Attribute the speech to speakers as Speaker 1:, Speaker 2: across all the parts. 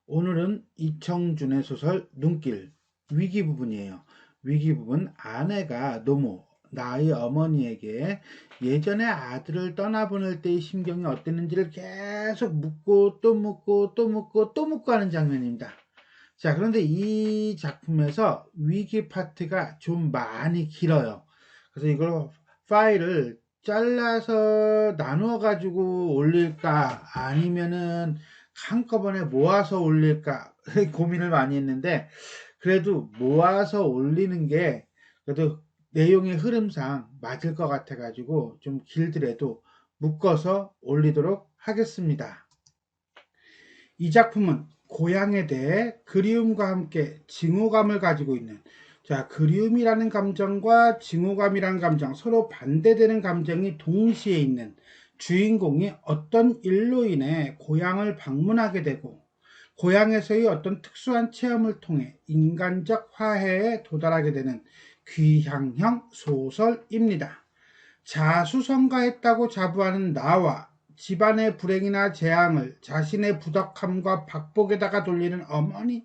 Speaker 1: 오늘은 이청준의 소설 눈길 위기 부분이에요. 위기 부분 아내가 노모 나의 어머니에게 예전에 아들을 떠나보낼 때의 심경이 어땠는지를 계속 묻고 또 묻고 또 묻고 또 묻고 하는 장면입니다. 자, 그런데 이 작품에서 위기 파트가 좀 많이 길어요. 그래서 이걸 파일을 잘라서 나누어 가지고 올릴까 아니면은 한꺼번에 모아서 올릴까 고민을 많이 했는데, 그래도 모아서 올리는 게 그래도 내용의 흐름상 맞을 것 같아 가지고 좀 길더라도 묶어서 올리도록 하겠습니다. 이 작품은 고향에 대해 그리움과 함께 징후감을 가지고 있는, 자, 그리움이라는 감정과 징후감이라는 감정, 서로 반대되는 감정이 동시에 있는 주인공이 어떤 일로 인해 고향을 방문하게 되고 고향에서의 어떤 특수한 체험을 통해 인간적 화해에 도달하게 되는 귀향형 소설입니다. 자수성가했다고 자부하는 나와 집안의 불행이나 재앙을 자신의 부덕함과 박복에다가 돌리는 어머니,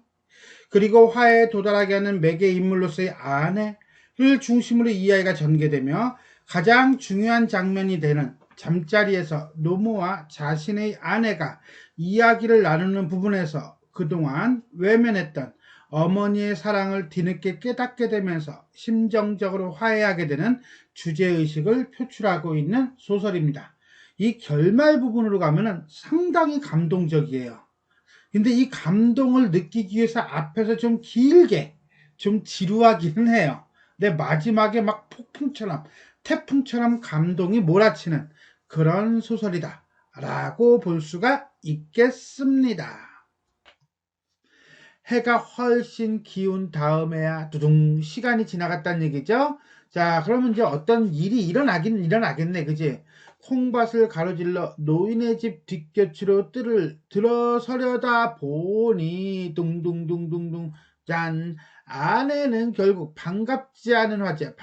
Speaker 1: 그리고 화해에 도달하게 하는 매개 인물로서의 아내를 중심으로 이야기가 전개되며, 가장 중요한 장면이 되는 잠자리에서 노모와 자신의 아내가 이야기를 나누는 부분에서 그동안 외면했던 어머니의 사랑을 뒤늦게 깨닫게 되면서 심정적으로 화해하게 되는 주제의식을 표출하고 있는 소설입니다. 이 결말 부분으로 가면은 상당히 감동적이에요. 근데 이 감동을 느끼기 위해서 앞에서 좀 길게 좀 지루하기는 해요. 근데 마지막에 막 폭풍처럼 태풍처럼 감동이 몰아치는 그런 소설이다 라고 볼 수가 있겠습니다. 해가 훨씬 기운 다음에야 두둥 시간이 지나갔다는 얘기죠. 자, 그러면 이제 어떤 일이 일어나긴 일어나겠네, 그지? 콩밭을 가로질러 노인의 집 뒷곁으로 뜰을 들어서려다 보니 둥둥둥둥둥 짠, 아내는 결국 반갑지 않은 화제,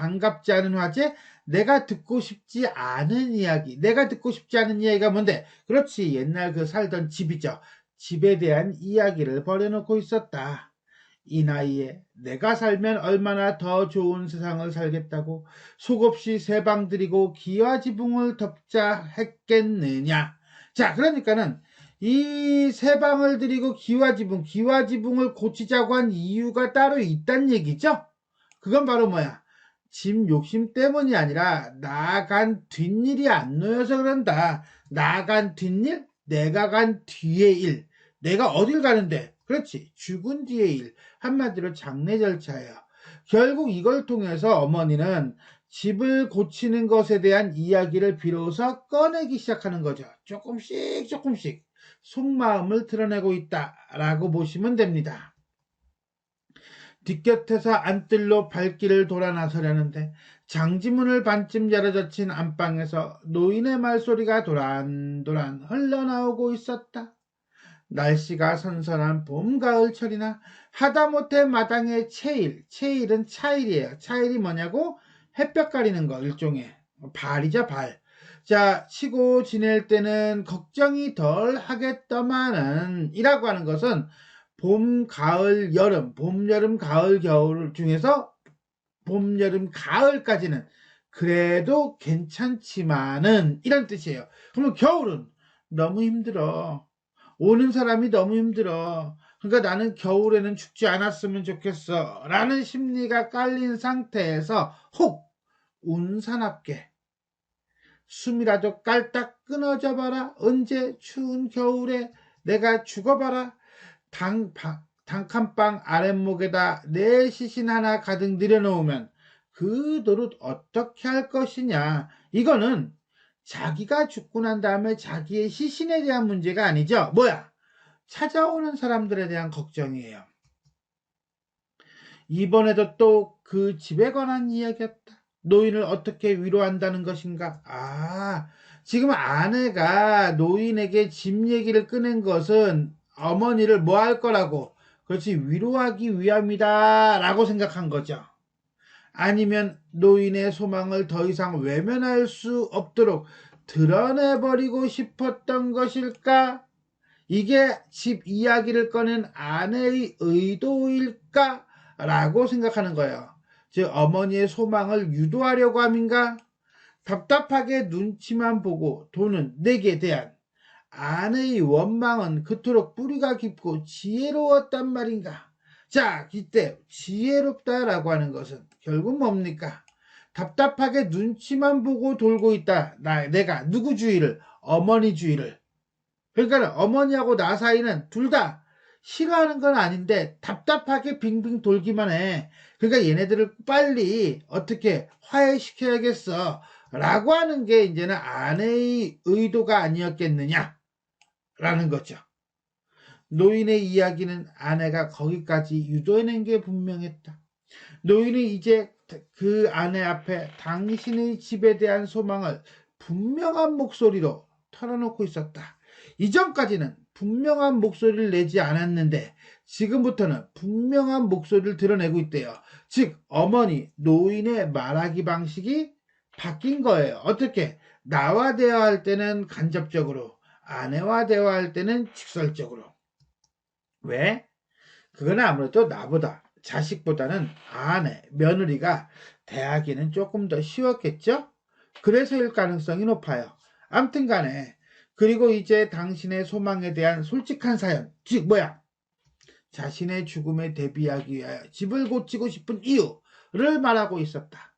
Speaker 1: 내가 듣고 싶지 않은 이야기. 내가 듣고 싶지 않은 이야기가 뭔데? 그렇지, 옛날 그 살던 집이죠. 집에 대한 이야기를 벌여놓고 있었다. 이 나이에 내가 살면 얼마나 더 좋은 세상을 살겠다고 속없이 세방 들이고 기와지붕을 덮자 했겠느냐. 자, 그러니까는 이 세방을 들이고 기와지붕을 고치자고 한 이유가 따로 있단 얘기죠. 그건 바로 뭐야? 집 욕심 때문이 아니라 나간 뒷일이 안 놓여서 그런다. 나간 뒷일? 내가 간 뒤의 일. 내가 어딜 가는데? 그렇지. 죽은 뒤의 일. 한마디로 장례 절차예요. 결국 이걸 통해서 어머니는 집을 고치는 것에 대한 이야기를 비로소 꺼내기 시작하는 거죠. 조금씩 조금씩 속마음을 드러내고 있다라고 보시면 됩니다. 뒷곁에서 안뜰로 발길을 돌아 나서려는데 장지문을 반쯤 열어젖힌 안방에서 노인의 말소리가 도란도란 흘러나오고 있었다. 날씨가 선선한 봄, 가을철이나 하다못해 마당의 채일은 차일이에요. 차일이 뭐냐고? 햇볕 가리는 거, 일종의. 발이죠, 발. 자, 치고 지낼 때는 걱정이 덜 하겠더만은, 이라고 하는 것은 봄, 가을, 여름, 봄, 여름, 가을, 겨울 중에서 봄, 여름, 가을까지는 그래도 괜찮지만은, 이런 뜻이에요. 그러면 겨울은 너무 힘들어. 오는 사람이 너무 힘들어. 그러니까 나는 겨울에는 죽지 않았으면 좋겠어. 라는 심리가 깔린 상태에서 혹 운사납게 숨이라도 깔딱 끊어져 봐라. 언제 추운 겨울에 내가 죽어봐라. 단칸방 아랫목에다 내 시신 하나 가득 내려놓으면 그 노릇 어떻게 할 것이냐. 이거는 자기가 죽고 난 다음에 자기의 시신에 대한 문제가 아니죠. 뭐야? 찾아오는 사람들에 대한 걱정이에요. 이번에도 또 그 집에 관한 이야기였다. 노인을 어떻게 위로한다는 것인가? 아, 지금 아내가 노인에게 집 얘기를 꺼낸 것은 어머니를 뭐 할 거라고, 그렇지, 위로하기 위함이다 라고 생각한 거죠. 아니면 노인의 소망을 더 이상 외면할 수 없도록 드러내버리고 싶었던 것일까? 이게 집 이야기를 꺼낸 아내의 의도일까? 라고 생각하는 거예요. 즉 어머니의 소망을 유도하려고 함인가? 답답하게 눈치만 보고 도는 내게 대한 아내의 원망은 그토록 뿌리가 깊고 지혜로웠단 말인가? 자, 이때 지혜롭다라고 하는 것은 결국 뭡니까? 답답하게 눈치만 보고 돌고 있다. 내가 누구 주의를? 어머니 주의를. 그러니까 어머니하고 나 사이는 둘 다 싫어하는 건 아닌데 답답하게 빙빙 돌기만 해. 그러니까 얘네들을 빨리 어떻게 화해시켜야겠어. 라고 하는 게 이제는 아내의 의도가 아니었겠느냐. 라는 거죠. 노인의 이야기는 아내가 거기까지 유도해낸 게 분명했다. 노인이 이제 그 아내 앞에 당신의 집에 대한 소망을 분명한 목소리로 털어놓고 있었다. 이전까지는 분명한 목소리를 내지 않았는데 지금부터는 분명한 목소리를 드러내고 있대요. 즉 어머니 노인의 말하기 방식이 바뀐 거예요. 어떻게? 나와 대화할 때는 간접적으로, 아내와 대화할 때는 직설적으로. 왜? 그건 아무래도 나보다, 자식보다는 아내, 며느리가 대하기는 조금 더 쉬웠겠죠? 그래서일 가능성이 높아요. 암튼 간에, 그리고 이제 당신의 소망에 대한 솔직한 사연, 즉 뭐야? 자신의 죽음에 대비하기 위하여 집을 고치고 싶은 이유를 말하고 있었다.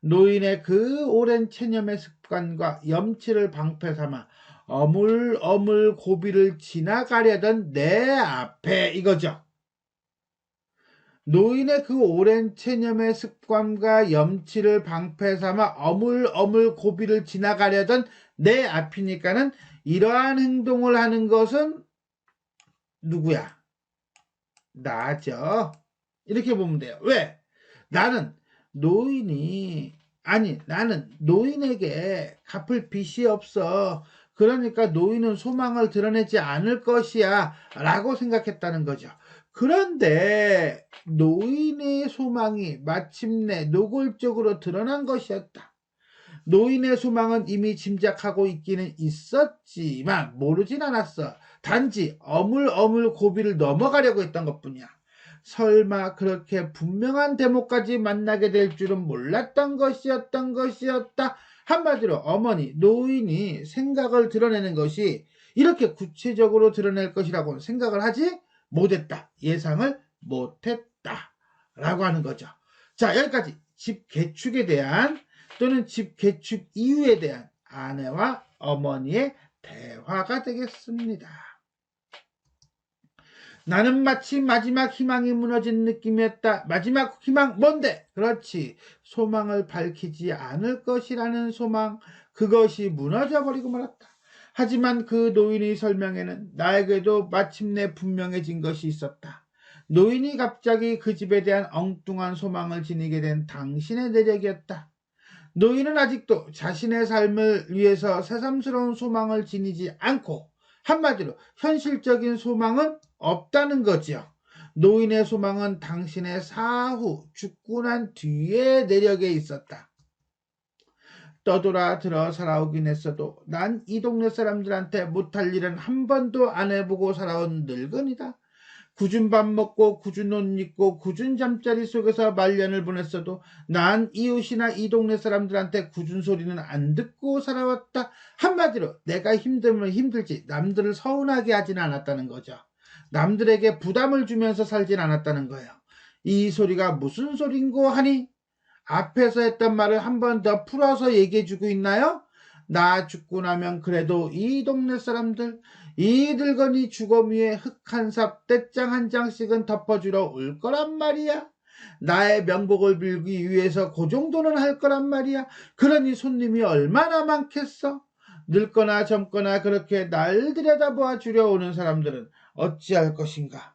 Speaker 1: 노인의 그 오랜 체념의 습관과 염치를 방패 삼아 어물어물 고비를 지나가려던 내 앞에 이거죠. 노인의 그 오랜 체념의 습관과 염치를 방패 삼아 어물어물 고비를 지나가려던 내 앞이니까는 이러한 행동을 하는 것은 누구야? 나죠. 이렇게 보면 돼요. 왜? 나는 노인에게 갚을 빚이 없어. 그러니까 노인은 소망을 드러내지 않을 것이야 라고 생각했다는 거죠. 그런데 노인의 소망이 마침내 노골적으로 드러난 것이었다. 노인의 소망은 이미 짐작하고 있기는 있었지만 모르진 않았어. 단지 어물어물 고비를 넘어가려고 했던 것뿐이야. 설마 그렇게 분명한 대목까지 만나게 될 줄은 몰랐던 것이었다. 한마디로 어머니, 노인이 생각을 드러내는 것이 이렇게 구체적으로 드러낼 것이라고 생각을 하지 못했다. 예상을 못했다. 라고 하는 거죠. 자, 여기까지 집 개축에 대한 또는 집 개축 이유에 대한 아내와 어머니의 대화가 되겠습니다. 나는 마치 마지막 희망이 무너진 느낌이었다. 마지막 희망 뭔데? 그렇지. 소망을 밝히지 않을 것이라는 소망. 그것이 무너져버리고 말았다. 하지만 그 노인의 설명에는 나에게도 마침내 분명해진 것이 있었다. 노인이 갑자기 그 집에 대한 엉뚱한 소망을 지니게 된 당신의 내력이었다. 노인은 아직도 자신의 삶을 위해서 새삼스러운 소망을 지니지 않고 한마디로 현실적인 소망은 없다는 거지요. 노인의 소망은 당신의 사후 죽고 난 뒤의 내력에 있었다. 떠돌아 들어 살아오긴 했어도 난 이 동네 사람들한테 못할 일은 한 번도 안 해보고 살아온 늙은이다. 굳은 밥 먹고 굳은 옷 입고 굳은 잠자리 속에서 말년을 보냈어도 난 이웃이나 이 동네 사람들한테 굳은 소리는 안 듣고 살아왔다. 한마디로 내가 힘들면 힘들지 남들을 서운하게 하진 않았다는 거죠. 남들에게 부담을 주면서 살진 않았다는 거예요. 이 소리가 무슨 소린고 하니 앞에서 했던 말을 한 번 더 풀어서 얘기해주고 있나요? 나 죽고 나면 그래도 이 동네 사람들 이 늙은이 주검 위에 흙 한 삽 떼장 한 장씩은 덮어주러 올 거란 말이야. 나의 명복을 빌기 위해서 그 정도는 할 거란 말이야. 그러니 손님이 얼마나 많겠어. 늙거나 젊거나 그렇게 날 들여다보아 주려 오는 사람들은 어찌할 것인가.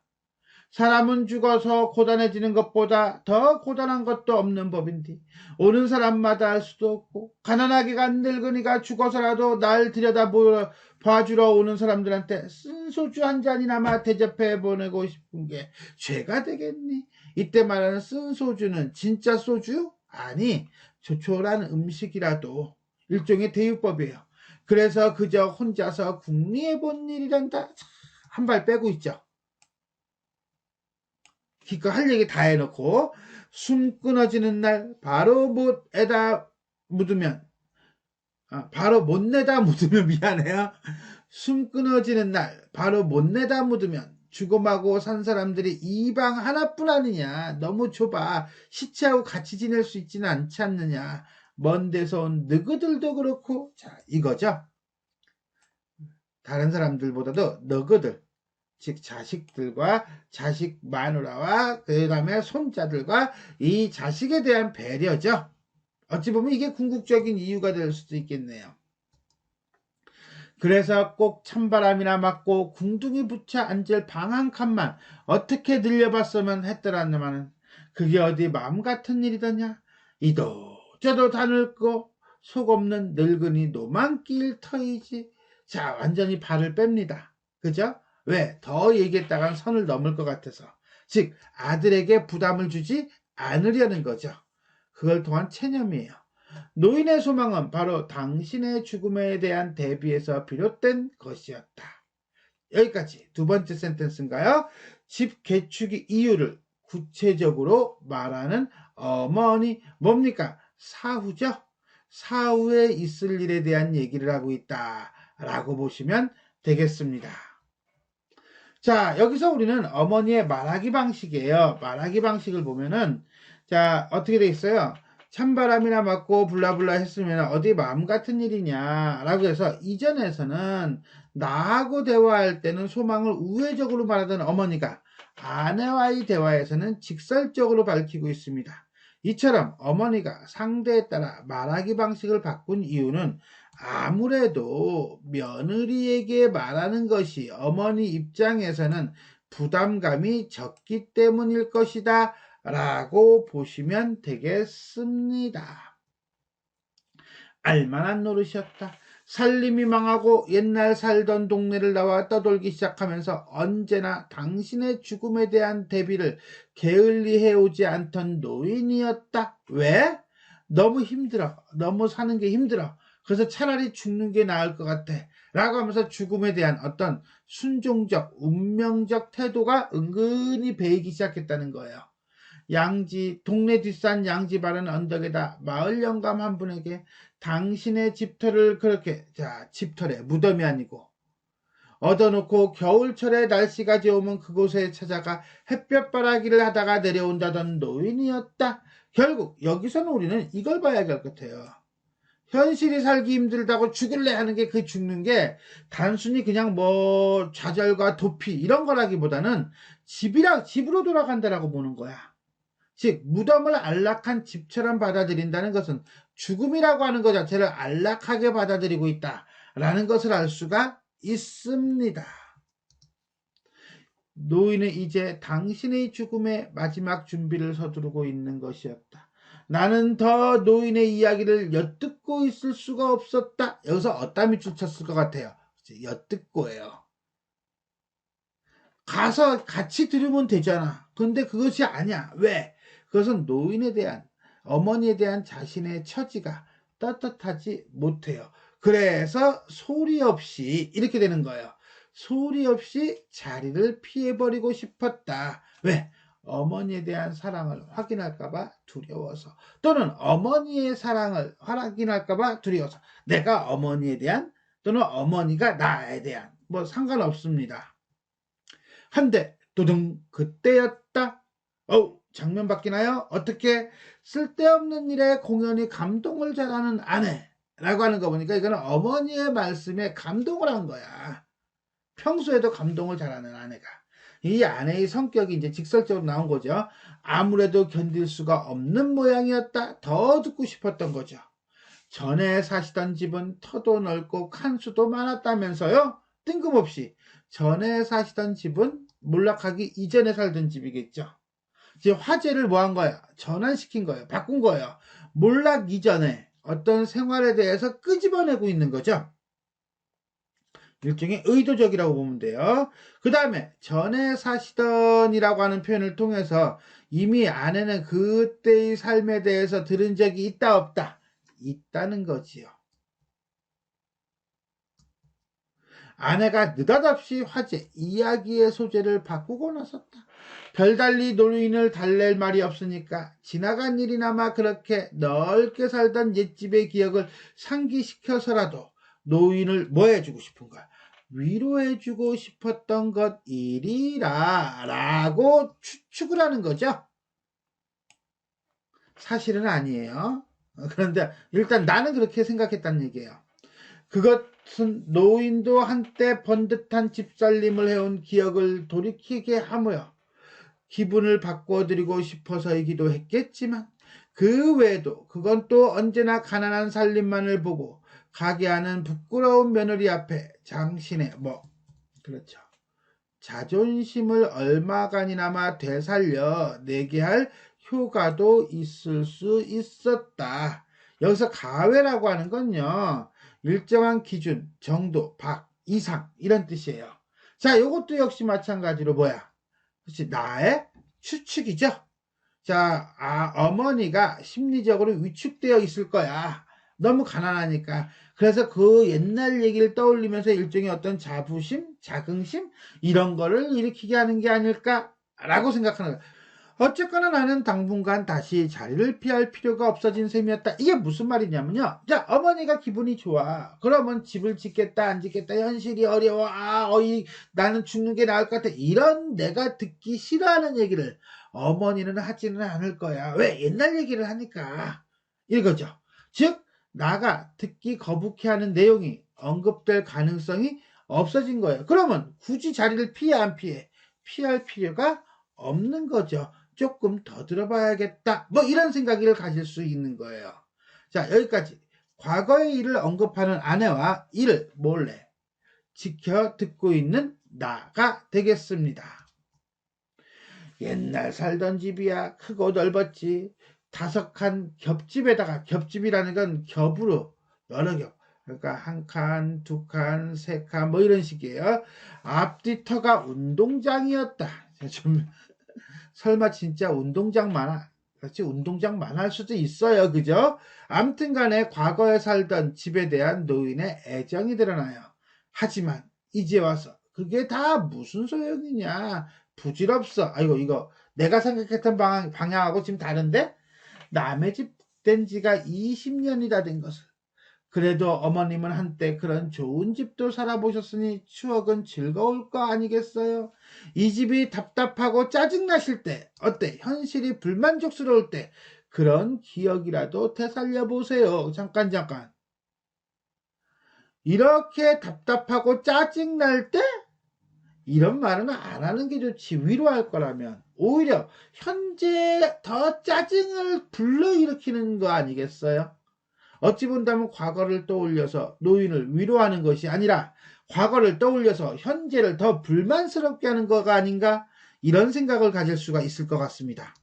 Speaker 1: 사람은 죽어서 고단해지는 것보다 더 고단한 것도 없는 법인데 오는 사람마다 할 수도 없고 가난하게 간 늙은이가 죽어서라도 날 들여다봐주러 오는 사람들한테 쓴 소주 한 잔이나마 대접해 보내고 싶은 게 죄가 되겠니? 이때 말하는 쓴 소주는 진짜 소주? 아니, 조촐한 음식이라도 일종의 대유법이에요. 그래서 그저 혼자서 궁리해 본 일이란다. 한 발 빼고 있죠. 기껏 할 얘기 다 해놓고 숨 끊어지는 날 바로 못에다 묻으면 바로 못 내다 묻으면 미안해요. 숨 끊어지는 날 바로 못 내다 묻으면 죽음하고 산 사람들이 이 방 하나뿐 아니냐. 너무 좁아. 시체하고 같이 지낼 수 있지는 않지 않느냐. 먼 데서 온 너그들도 그렇고. 자, 이거죠. 다른 사람들보다도 너그들, 즉 자식들과 자식 마누라와 그 다음에 손자들과 이 자식에 대한 배려죠. 어찌 보면 이게 궁극적인 이유가 될 수도 있겠네요. 그래서 꼭 찬바람이나 맞고 궁둥이 붙여 앉을 방 한 칸만 어떻게 늘려봤으면 했더라마는 그게 어디 마음 같은 일이더냐. 이도 저도 다 늙고 속 없는 늙은이 노만 낄 터이지. 자, 완전히 발을 뺍니다. 그죠? 왜? 더 얘기했다간 선을 넘을 것 같아서. 즉 아들에게 부담을 주지 않으려는 거죠. 그걸 통한 체념이에요. 노인의 소망은 바로 당신의 죽음에 대한 대비에서 비롯된 것이었다. 여기까지 두 번째 센텐스인가요? 집 개축의 이유를 구체적으로 말하는 어머니, 뭡니까? 사후죠. 사후에 있을 일에 대한 얘기를 하고 있다라고 보시면 되겠습니다. 자, 여기서 우리는 어머니의 말하기 방식이에요. 말하기 방식을 보면은 자, 어떻게 돼 있어요? 찬바람이나 맞고 블라블라 했으면 어디 마음 같은 일이냐 라고 해서 이전에서는 나하고 대화할 때는 소망을 우회적으로 말하던 어머니가 아내와의 대화에서는 직설적으로 밝히고 있습니다. 이처럼 어머니가 상대에 따라 말하기 방식을 바꾼 이유는 아무래도 며느리에게 말하는 것이 어머니 입장에서는 부담감이 적기 때문일 것이다 라고 보시면 되겠습니다. 알만한 노릇이었다. 살림이 망하고 옛날 살던 동네를 나와 떠돌기 시작하면서 언제나 당신의 죽음에 대한 대비를 게을리해오지 않던 노인이었다. 왜? 너무 힘들어. 너무 사는 게 힘들어. 그래서 차라리 죽는 게 나을 것 같아. 라고 하면서 죽음에 대한 어떤 순종적, 운명적 태도가 은근히 배이기 시작했다는 거예요. 양지, 동네 뒷산 양지 바른 언덕에다 마을 영감 한 분에게 당신의 집터를 그렇게, 자, 집터래, 무덤이 아니고, 얻어놓고 겨울철에 날씨가 좋으면 그곳에 찾아가 햇볕바라기를 하다가 내려온다던 노인이었다. 결국 여기서는 우리는 이걸 봐야 할 것 같아요. 현실이 살기 힘들다고 죽을래 하는 게 그 죽는 게 단순히 그냥 뭐 좌절과 도피 이런 거라기보다는 집으로 돌아간다라고 보는 거야. 즉 무덤을 안락한 집처럼 받아들인다는 것은 죽음이라고 하는 것 자체를 안락하게 받아들이고 있다라는 것을 알 수가 있습니다. 노인은 이제 당신의 죽음의 마지막 준비를 서두르고 있는 것이었다. 나는 더 노인의 이야기를 엿듣고 있을 수가 없었다. 여기서 어땀이 쫓았을 것 같아요. 엿듣고예요. 가서 같이 들으면 되잖아. 근데 그것이 아니야. 왜? 그것은 노인에 대한, 어머니에 대한 자신의 처지가 떳떳하지 못해요. 그래서 소리 없이 이렇게 되는 거예요. 소리 없이 자리를 피해버리고 싶었다. 왜? 어머니에 대한 사랑을 확인할까봐 두려워서, 또는 어머니의 사랑을 확인할까봐 두려워서, 내가 어머니에 대한 또는 어머니가 나에 대한 뭐 상관없습니다. 한데 도둥 그때였다. 장면 바뀌나요? 어떻게? 쓸데없는 일에 공연히 감동을 잘하는 아내라고 하는 거 보니까 이거는 어머니의 말씀에 감동을 한 거야. 평소에도 감동을 잘하는 아내가. 이 아내의 성격이 이제 직설적으로 나온 거죠. 아무래도 견딜 수가 없는 모양이었다. 더 듣고 싶었던 거죠. 전에 사시던 집은 터도 넓고 칸수도 많았다면서요? 뜬금없이. 전에 사시던 집은 몰락하기 이전에 살던 집이겠죠. 이제 화제를 뭐 한 거야? 전환시킨 거예요. 바꾼 거예요. 몰락 이전에 어떤 생활에 대해서 끄집어내고 있는 거죠. 일종의 의도적이라고 보면 돼요. 그 다음에 전에 사시던이라고 하는 표현을 통해서 이미 아내는 그때의 삶에 대해서 들은 적이 있다 없다? 있다는 거지요. 아내가 느닷없이 화제, 이야기의 소재를 바꾸고 나섰다. 별달리 노인을 달랠 말이 없으니까 지나간 일이나마 그렇게 넓게 살던 옛집의 기억을 상기시켜서라도 노인을 뭐 해주고 싶은가? 위로해주고 싶었던 것이리라 라고 추측을 하는 거죠. 사실은 아니에요. 그런데 일단 나는 그렇게 생각했다는 얘기예요. 그것은 노인도 한때 번듯한 집살림을 해온 기억을 돌이키게 하며 기분을 바꿔드리고 싶어서이기도 했겠지만 그 외에도 그건 또 언제나 가난한 살림만을 보고 가게 하는 부끄러운 며느리 앞에 당신의 그렇죠. 자존심을 얼마간이나마 되살려 내게 할 효과도 있을 수 있었다. 여기서 가외라고 하는 건요. 일정한 기준, 정도, 박, 이상 이런 뜻이에요. 자, 이것도 역시 마찬가지로 그렇지, 나의 추측이죠. 자, 어머니가 심리적으로 위축되어 있을 거야. 너무 가난하니까. 그래서 그 옛날 얘기를 떠올리면서 일종의 어떤 자부심, 자긍심 이런 거를 일으키게 하는 게 아닐까라고 생각하는 거야. 어쨌거나 나는 당분간 다시 자리를 피할 필요가 없어진 셈이었다. 이게 무슨 말이냐면요. 자, 어머니가 기분이 좋아. 그러면 집을 짓겠다, 안 짓겠다, 현실이 어려워. 나는 죽는 게 나을 것 같아. 이런 내가 듣기 싫어하는 얘기를 어머니는 하지는 않을 거야. 왜? 옛날 얘기를 하니까. 이거죠. 즉, 나가 듣기 거북해하는 내용이 언급될 가능성이 없어진 거예요. 그러면 굳이 자리를 피해 안 피해? 피할 필요가 없는 거죠. 조금 더 들어봐야겠다. 이런 생각을 가질 수 있는 거예요. 자, 여기까지. 과거의 일을 언급하는 아내와 이를 몰래 지켜 듣고 있는 나가 되겠습니다. 옛날 살던 집이야. 크고 넓었지. 5칸 겹집에다가, 겹집이라는 건 겹으로 여러 겹. 그러니까 1칸, 2칸, 3칸 이런 식이에요. 앞뒤 터가 운동장이었다. 좀 설마 진짜 운동장만 그렇지, 운동장만 할 수도 있어요. 그죠? 아무튼 간에 과거에 살던 집에 대한 노인의 애정이 드러나요. 하지만 이제 와서 그게 다 무슨 소용이냐. 부질없어. 아이고, 이거 내가 생각했던 방향하고 지금 다른데? 남의 집 된 지가 20년이나 된 것을. 그래도 어머님은 한때 그런 좋은 집도 살아보셨으니 추억은 즐거울 거 아니겠어요? 이 집이 답답하고 짜증나실 때, 어때? 현실이 불만족스러울 때, 그런 기억이라도 되살려 보세요. 잠깐. 이렇게 답답하고 짜증날 때? 이런 말은 안 하는 게 좋지. 위로할 거라면. 오히려 현재 더 짜증을 불러일으키는 거 아니겠어요? 어찌 본다면 과거를 떠올려서 노인을 위로하는 것이 아니라 과거를 떠올려서 현재를 더 불만스럽게 하는 거가 아닌가? 이런 생각을 가질 수가 있을 것 같습니다.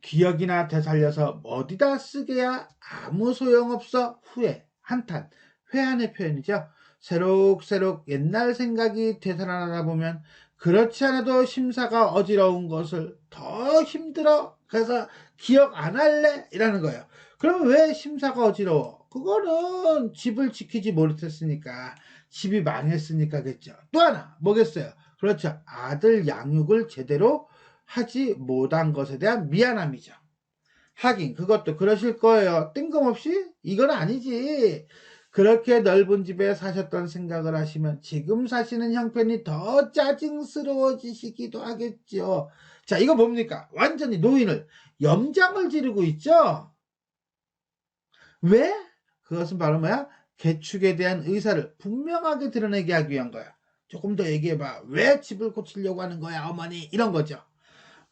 Speaker 1: 기억이나 되살려서 어디다 쓰게야 아무 소용없어. 후회, 한탄, 회한의 표현이죠. 새록새록 옛날 생각이 되살아나다 보면 그렇지 않아도 심사가 어지러운 것을 더 힘들어. 그래서 기억 안 할래? 이라는 거예요. 그러면 왜 심사가 어지러워? 그거는 집을 지키지 못했으니까, 집이 망했으니까겠죠. 또 하나 뭐겠어요? 그렇죠. 아들 양육을 제대로 하지 못한 것에 대한 미안함이죠. 하긴 그것도 그러실 거예요. 뜬금없이? 이건 아니지. 그렇게 넓은 집에 사셨던 생각을 하시면 지금 사시는 형편이 더 짜증스러워지시기도 하겠죠. 자, 이거 뭡니까? 완전히 노인을 염장을 지르고 있죠. 왜? 그것은 바로 개축에 대한 의사를 분명하게 드러내게 하기 위한 거야. 조금 더 얘기해봐. 왜 집을 고치려고 하는 거야, 어머니? 이런 거죠.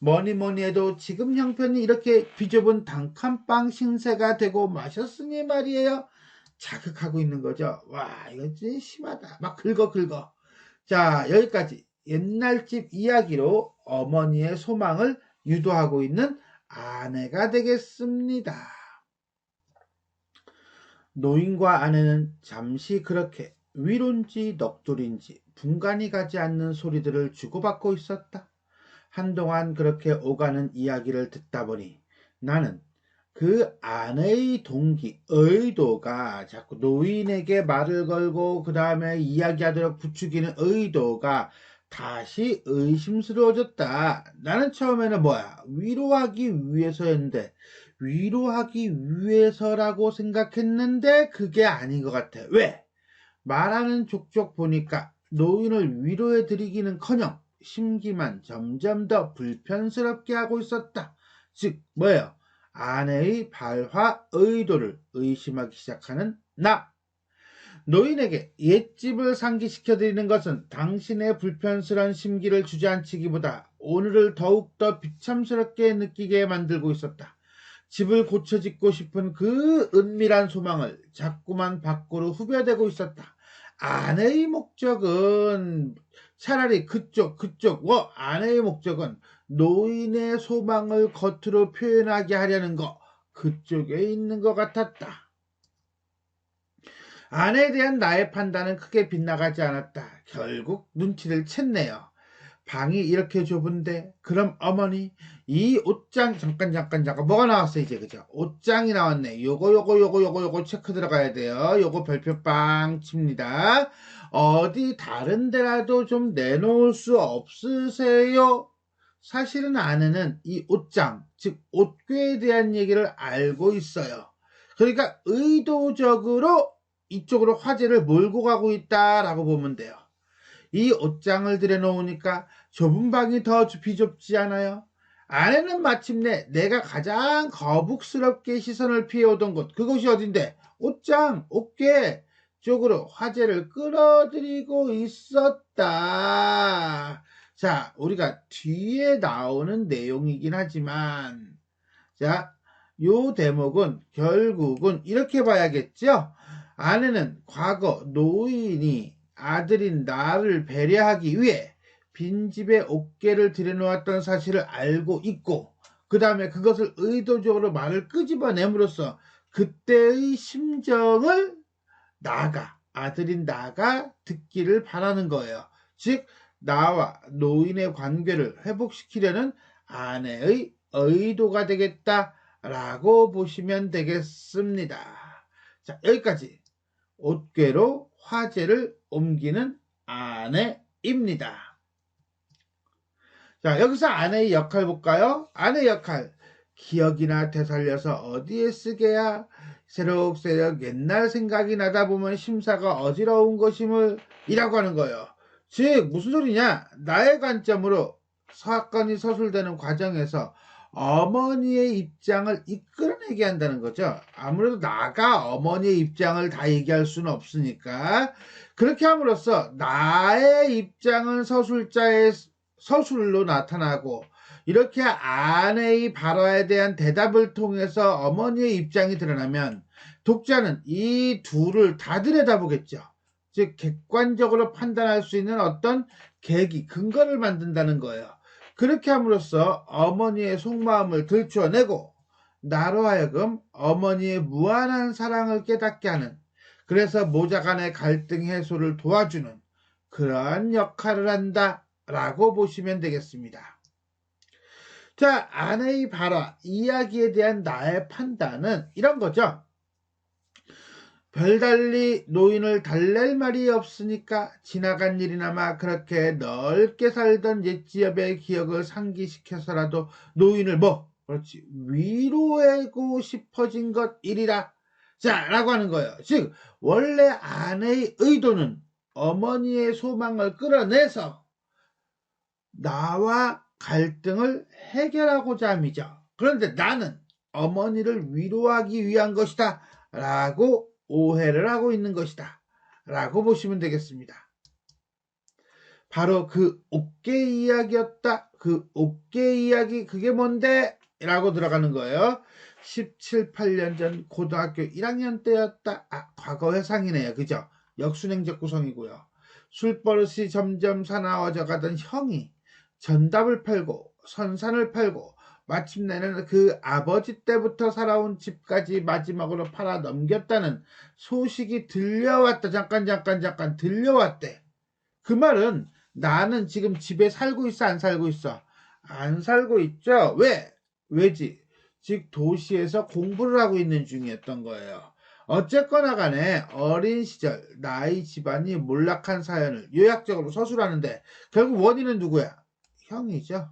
Speaker 1: 뭐니 해도 지금 형편이 이렇게 비좁은 단칸방 신세가 되고 마셨으니 말이에요. 자극하고 있는 거죠. 와, 이거 진짜 심하다. 막 긁어. 자, 여기까지 옛날 집 이야기로 어머니의 소망을 유도하고 있는 아내가 되겠습니다. 노인과 아내는 잠시 그렇게 위로인지 넋두리인지 분간이 가지 않는 소리들을 주고받고 있었다. 한동안 그렇게 오가는 이야기를 듣다 보니 나는 그 아내의 동기, 의도가 자꾸 노인에게 말을 걸고 그 다음에 이야기하도록 부추기는 의도가 다시 의심스러워졌다. 나는 처음에는 뭐야? 위로하기 위해서였는데 위로하기 위해서라고 생각했는데 그게 아닌 것 같아. 왜? 말하는 족족 보니까 노인을 위로해 드리기는커녕 심기만 점점 더 불편스럽게 하고 있었다. 즉 뭐예요? 아내의 발화 의도를 의심하기 시작하는 나. 노인에게 옛집을 상기시켜 드리는 것은 당신의 불편스러운 심기를 주저앉히기보다 오늘을 더욱더 비참스럽게 느끼게 만들고 있었다. 집을 고쳐 짓고 싶은 그 은밀한 소망을 자꾸만 밖으로 후벼대고 있었다. 아내의 목적은 차라리 아내의 목적은 노인의 소망을 겉으로 표현하게 하려는 거, 그쪽에 있는 것 같았다. 아내에 대한 나의 판단은 크게 빗나가지 않았다. 결국 눈치를 챘네요. 방이 이렇게 좁은데 그럼 어머니 이 옷장 잠깐 뭐가 나왔어 이제 그죠? 옷장이 나왔네. 요거 체크 들어가야 돼요. 요거 별표 빵 칩니다. 어디 다른 데라도 좀 내놓을 수 없으세요? 사실은 아내는 이 옷장 즉 옷궤에 대한 얘기를 알고 있어요. 그러니까 의도적으로 이쪽으로 화제를 몰고 가고 있다라고 보면 돼요. 이 옷장을 들여놓으니까 좁은 방이 더 비좁지 않아요? 아내는 마침내 내가 가장 거북스럽게 시선을 피해오던 곳, 그곳이 어딘데? 옷장, 옷개 쪽으로 화제를 끌어들이고 있었다. 자, 우리가 뒤에 나오는 내용이긴 하지만, 자, 요 대목은 결국은 이렇게 봐야겠죠? 아내는 과거 노인이 아들인 나를 배려하기 위해 빈집에 옥개를 들여놓았던 사실을 알고 있고 그 다음에 그것을 의도적으로 말을 끄집어냄으로써 그때의 심정을 아들인 나가 듣기를 바라는 거예요. 즉 나와 노인의 관계를 회복시키려는 아내의 의도가 되겠다라고 보시면 되겠습니다. 자, 여기까지 옷궤로 화제를 옮기는 아내입니다. 자, 여기서 아내의 역할 볼까요? 아내 역할. 기억이나 되살려서 어디에 쓰게야? 새록새록 옛날 생각이 나다 보면 심사가 어지러운 것임을 이라고 하는 거예요. 즉 무슨 소리냐? 나의 관점으로 사건이 서술되는 과정에서 어머니의 입장을 이끌어내게 한다는 거죠. 아무래도 나가 어머니의 입장을 다 얘기할 수는 없으니까 그렇게 함으로써 나의 입장은 서술자의 서술로 나타나고 이렇게 아내의 발화에 대한 대답을 통해서 어머니의 입장이 드러나면 독자는 이 둘을 다 들여다보겠죠. 즉 객관적으로 판단할 수 있는 어떤 계기, 근거를 만든다는 거예요. 그렇게 함으로써 어머니의 속마음을 들춰내고 나로 하여금 어머니의 무한한 사랑을 깨닫게 하는, 그래서 모자간의 갈등 해소를 도와주는 그러한 역할을 한다라고 보시면 되겠습니다. 자, 아내의 발화, 이야기에 대한 나의 판단은 이런 거죠. 별달리 노인을 달랠 말이 없으니까 지나간 일이나마 그렇게 넓게 살던 옛지역의 기억을 상기시켜서라도 노인을 그렇지, 위로하고 싶어진 것이리라. 자, 라고 하는 거예요. 즉 원래 아내의 의도는 어머니의 소망을 끌어내서 나와 갈등을 해결하고자 함이죠. 그런데 나는 어머니를 위로하기 위한 것이다 라고 오해를 하고 있는 것이다 라고 보시면 되겠습니다. 바로 그 옥계 이야기였다. 그 옥계 이야기 그게 뭔데? 라고 들어가는 거예요. 17, 18년 전 고등학교 1학년 때였다. 과거 회상이네요. 그죠? 역순행적 구성이고요. 술버릇이 점점 사나워져 가던 형이 전답을 팔고 선산을 팔고 마침내는 그 아버지 때부터 살아온 집까지 마지막으로 팔아 넘겼다는 소식이 들려왔다. 잠깐 들려왔대. 그 말은 나는 지금 집에 살고 있어, 안 살고 있어? 안 살고 있죠? 왜지? 즉 도시에서 공부를 하고 있는 중이었던 거예요. 어쨌거나 간에 어린 시절 나의 집안이 몰락한 사연을 요약적으로 서술하는데 결국 원인은 누구야? 형이죠.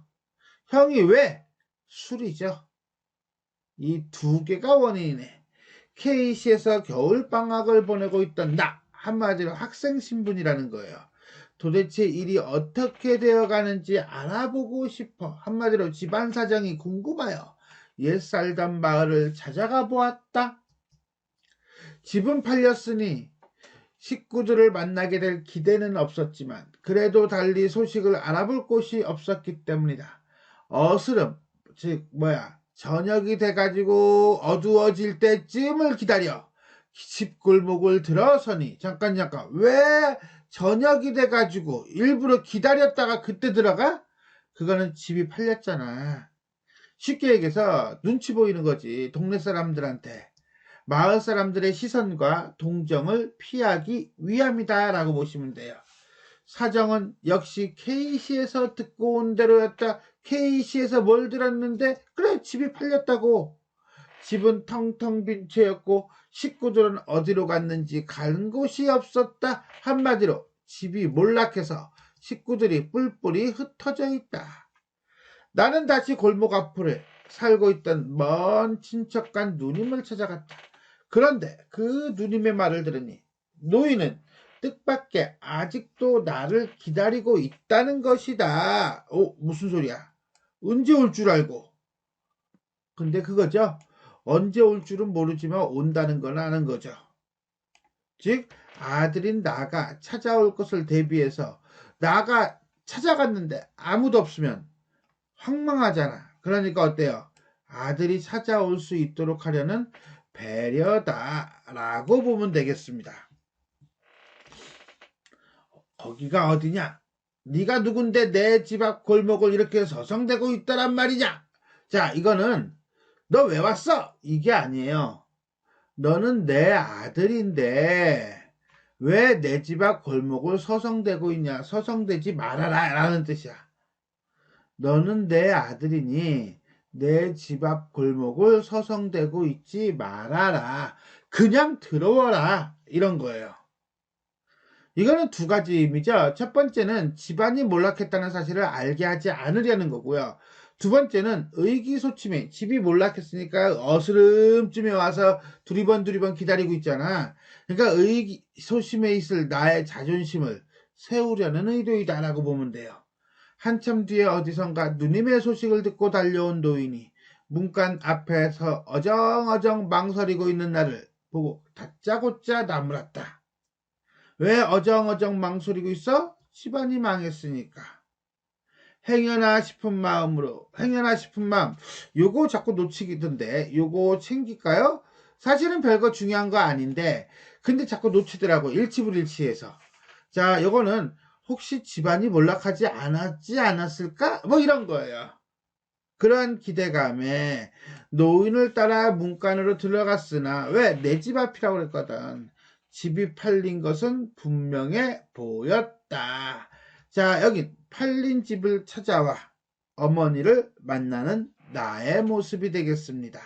Speaker 1: 형이 왜? 술이죠. 이 두 개가 원인이네. K시에서 겨울방학을 보내고 있던 나, 한마디로 학생 신분이라는 거예요. 도대체 일이 어떻게 되어가는지 알아보고 싶어. 한마디로 집안 사정이 궁금하여 옛 살던 마을을 찾아가 보았다. 집은 팔렸으니 식구들을 만나게 될 기대는 없었지만 그래도 달리 소식을 알아볼 곳이 없었기 때문이다. 어스름, 즉 저녁이 돼가지고 어두워질 때쯤을 기다려 집 골목을 들어서니 잠깐 왜 저녁이 돼가지고 일부러 기다렸다가 그때 들어가? 그거는 집이 팔렸잖아. 쉽게 얘기해서 눈치 보이는 거지. 동네 사람들한테. 마을 사람들의 시선과 동정을 피하기 위함이다 라고 보시면 돼요. 사정은 역시 K시에서 듣고 온 대로였다. K시에서 뭘 들었는데 그래 집이 팔렸다고. 집은 텅텅 빈 채였고 식구들은 어디로 갔는지 간 곳이 없었다. 한마디로 집이 몰락해서 식구들이 뿔뿔이 흩어져 있다. 나는 다시 골목 앞을 살고 있던 먼 친척간 누님을 찾아갔다. 그런데 그 누님의 말을 들으니 노인은 뜻밖의 아직도 나를 기다리고 있다는 것이다. 무슨 소리야? 언제 올 줄 알고? 근데 그거죠. 언제 올 줄은 모르지만 온다는 건 아는 거죠. 즉 아들인 나가 찾아올 것을 대비해서 나가 찾아갔는데 아무도 없으면 황망하잖아. 그러니까 어때요? 아들이 찾아올 수 있도록 하려는 배려다라고 보면 되겠습니다. 거기가 어디냐? 네가 누군데 내 집 앞 골목을 이렇게 서성대고 있다란 말이냐? 자, 이거는 너 왜 왔어? 이게 아니에요. 너는 내 아들인데 왜 내 집 앞 골목을 서성대고 있냐? 서성대지 말아라 라는 뜻이야. 너는 내 아들이니 내 집 앞 골목을 서성대고 있지 말아라. 그냥 들어와라. 이런 거예요. 이거는 두 가지 의미죠. 첫 번째는 집안이 몰락했다는 사실을 알게 하지 않으려는 거고요. 두 번째는 의기소침해. 집이 몰락했으니까 어스름쯤에 와서 두리번 기다리고 있잖아. 그러니까 의기소침해 있을 나의 자존심을 세우려는 의도이다라고 보면 돼요. 한참 뒤에 어디선가 누님의 소식을 듣고 달려온 노인이 문간 앞에서 어정어정 망설이고 있는 나를 보고 다짜고짜 나무랐다. 왜 어정어정 망설이고 있어? 집안이 망했으니까. 행여나 싶은 마음, 요거 자꾸 놓치기던데, 요거 챙길까요? 사실은 별거 중요한 거 아닌데, 근데 자꾸 놓치더라고, 일치불일치해서. 자, 요거는 혹시 집안이 몰락하지 않았을까? 뭐 이런 거예요. 그러한 기대감에 노인을 따라 문간으로 들어갔으나 왜 내 집 앞이라고 그랬거든. 집이 팔린 것은 분명해 보였다. 자, 여기 팔린 집을 찾아와 어머니를 만나는 나의 모습이 되겠습니다.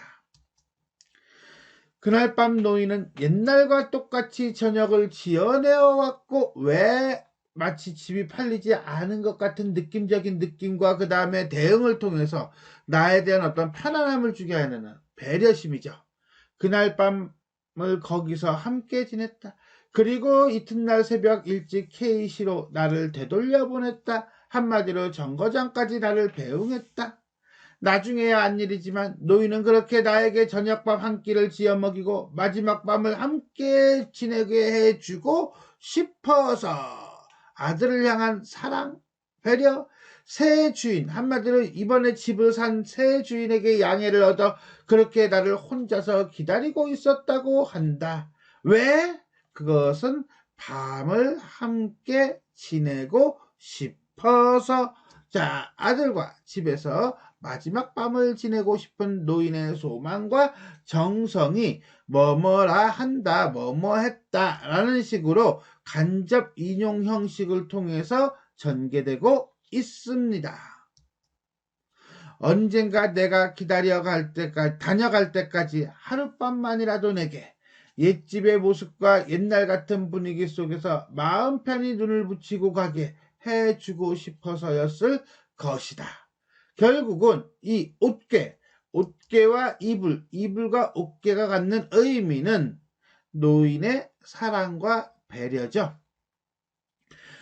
Speaker 1: 그날 밤 노인은 옛날과 똑같이 저녁을 지어내어 왔고 왜 마치 집이 팔리지 않은 것 같은 느낌적인 느낌과 그 다음에 대응을 통해서 나에 대한 어떤 편안함을 주게 하는 배려심이죠. 그날 밤을 거기서 함께 지냈다. 그리고 이튿날 새벽 일찍 K시로 나를 되돌려 보냈다. 한마디로 정거장까지 나를 배웅했다. 나중에야 한 일이지만 노인은 그렇게 나에게 저녁밥 한 끼를 지어 먹이고 마지막 밤을 함께 지내게 해주고 싶어서 아들을 향한 사랑, 배려, 새 주인, 한마디로 이번에 집을 산 새 주인에게 양해를 얻어 그렇게 나를 혼자서 기다리고 있었다고 한다. 왜? 그것은 밤을 함께 지내고 싶어서. 자, 아들과 집에서 마지막 밤을 지내고 싶은 노인의 소망과 정성이 뭐뭐라 한다, 뭐뭐 했다 라는 식으로 간접 인용 형식을 통해서 전개되고 있습니다. 언젠가 내가 다녀갈 때까지 하룻밤만이라도 내게 옛집의 모습과 옛날 같은 분위기 속에서 마음 편히 눈을 붙이고 가게 해주고 싶어서였을 것이다. 결국은 이 옷개와 이불과 옷개가 갖는 의미는 노인의 사랑과 배려죠.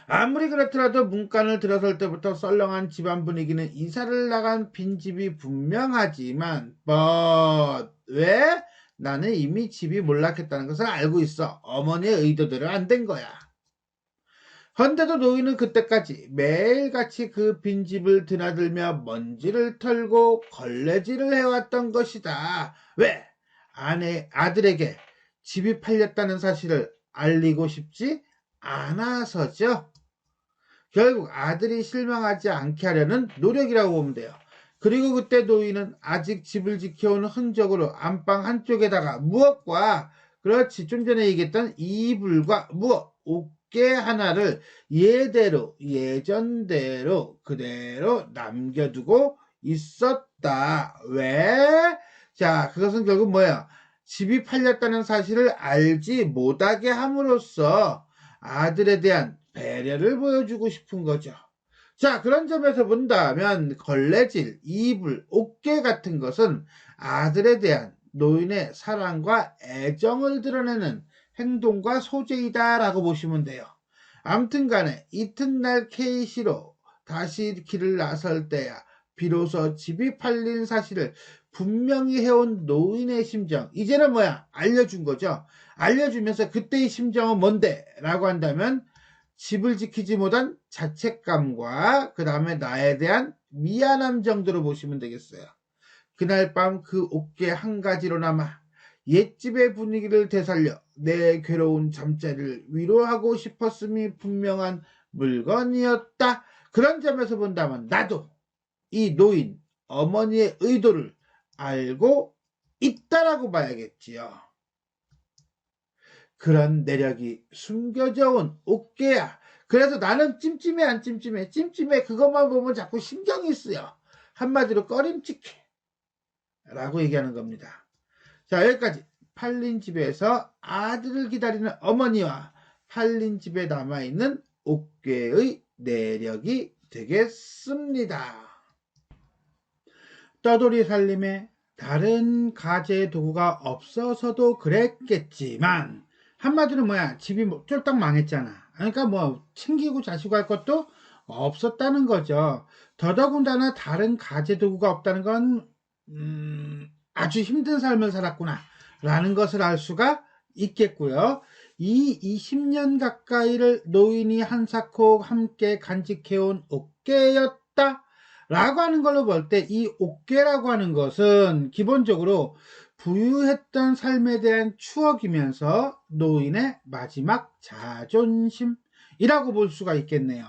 Speaker 1: 아무리 그렇더라도 문간을 들어설 때부터 썰렁한 집안 분위기는 이사를 나간 빈집이 분명하지만 왜? 나는 이미 집이 몰락했다는 것을 알고 있어. 어머니의 의도대로 안 된 거야. 헌데도 노인은 그때까지 매일같이 그 빈집을 드나들며 먼지를 털고 걸레질을 해왔던 것이다. 왜? 아들에게 집이 팔렸다는 사실을 알리고 싶지 않아서죠. 결국 아들이 실망하지 않게 하려는 노력이라고 보면 돼요. 그리고 그때 노인은 아직 집을 지켜오는 흔적으로 안방 한쪽에다가 그렇지 좀 전에 얘기했던 이불과 옷개 하나를 예전대로 그대로 남겨두고 있었다. 왜? 자, 그것은 결국 뭐야? 집이 팔렸다는 사실을 알지 못하게 함으로써 아들에 대한 배려를 보여주고 싶은 거죠. 자, 그런 점에서 본다면 걸레질, 이불, 옷개 같은 것은 아들에 대한 노인의 사랑과 애정을 드러내는 행동과 소재이다라고 보시면 돼요. 아무튼 간에 이튿날 K씨로 다시 길을 나설 때야 비로소 집이 팔린 사실을 분명히 해온 노인의 심정, 이제는 알려준 거죠. 알려주면서 그때의 심정은 뭔데? 라고 한다면 집을 지키지 못한 자책감과 그 다음에 나에 대한 미안함 정도로 보시면 되겠어요. 그날 밤 그 옷개 한 가지로나마 옛집의 분위기를 되살려 내 괴로운 잠자리를 위로하고 싶었음이 분명한 물건이었다. 그런 점에서 본다면 나도 이 노인 어머니의 의도를 알고 있다라고 봐야겠지요. 그런 내력이 숨겨져 온 옷개야. 그래서 나는 찜찜해 안 찜찜해? 찜찜해. 그것만 보면 자꾸 신경이 쓰여. 한마디로 꺼림칙해 라고 얘기하는 겁니다. 자, 여기까지 팔린 집에서 아들을 기다리는 어머니와 팔린 집에 남아있는 옷개의 내력이 되겠습니다. 떠돌이 살림에 다른 가재 도구가 없어서도 그랬겠지만 한마디로 집이 쫄딱 망했잖아. 그러니까 챙기고 자시고 할 것도 없었다는 거죠. 더더군다나 다른 가재 도구가 없다는 건 아주 힘든 삶을 살았구나 라는 것을 알 수가 있겠고요. 이 20년 가까이를 노인이 한사코 함께 간직해온 옷개였다 라고 하는 걸로 볼 때 이 옷개라고 하는 것은 기본적으로 부유했던 삶에 대한 추억이면서 노인의 마지막 자존심이라고 볼 수가 있겠네요.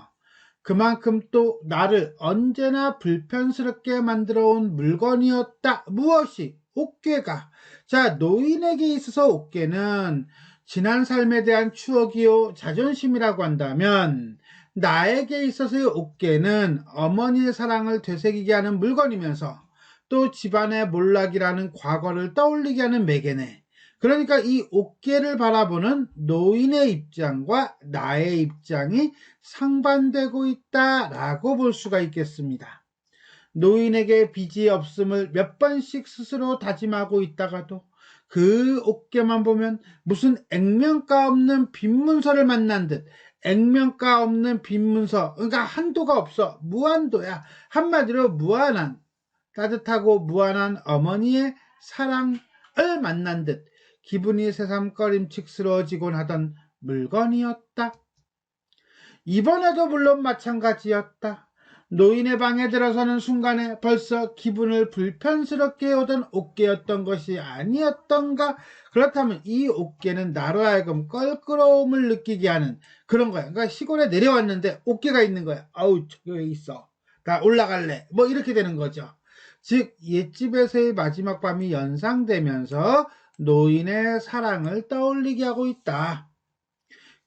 Speaker 1: 그만큼 또 나를 언제나 불편스럽게 만들어 온 물건이었다. 무엇이? 옷개가. 자, 노인에게 있어서 옷개는 지난 삶에 대한 추억이요 자존심이라고 한다면 나에게 있어서의 옷개는 어머니의 사랑을 되새기게 하는 물건이면서 또 집안의 몰락이라는 과거를 떠올리게 하는 매개네. 그러니까 이 옷개를 바라보는 노인의 입장과 나의 입장이 상반되고 있다라고 볼 수가 있겠습니다. 노인에게 빚이 없음을 몇 번씩 스스로 다짐하고 있다가도 그 옷개만 보면 무슨 액면가 없는 빈문서를 만난 듯 액면가 없는 빈문서, 그러니까 한도가 없어. 무한도야. 한마디로 무한한, 따뜻하고 무한한 어머니의 사랑을 만난 듯 기분이 새삼 꺼림칙스러워지곤 하던 물건이었다. 이번에도 물론 마찬가지였다. 노인의 방에 들어서는 순간에 벌써 기분을 불편스럽게 오던 옷개였던 것이 아니었던가? 그렇다면 이 옷개는 나로 하여금 껄끄러움을 느끼게 하는 그런 거야. 그러니까 시골에 내려왔는데 옷개가 있는 거야. 아우, 저기 있어. 나 올라갈래. 이렇게 되는 거죠. 즉 옛집에서의 마지막 밤이 연상되면서 노인의 사랑을 떠올리게 하고 있다.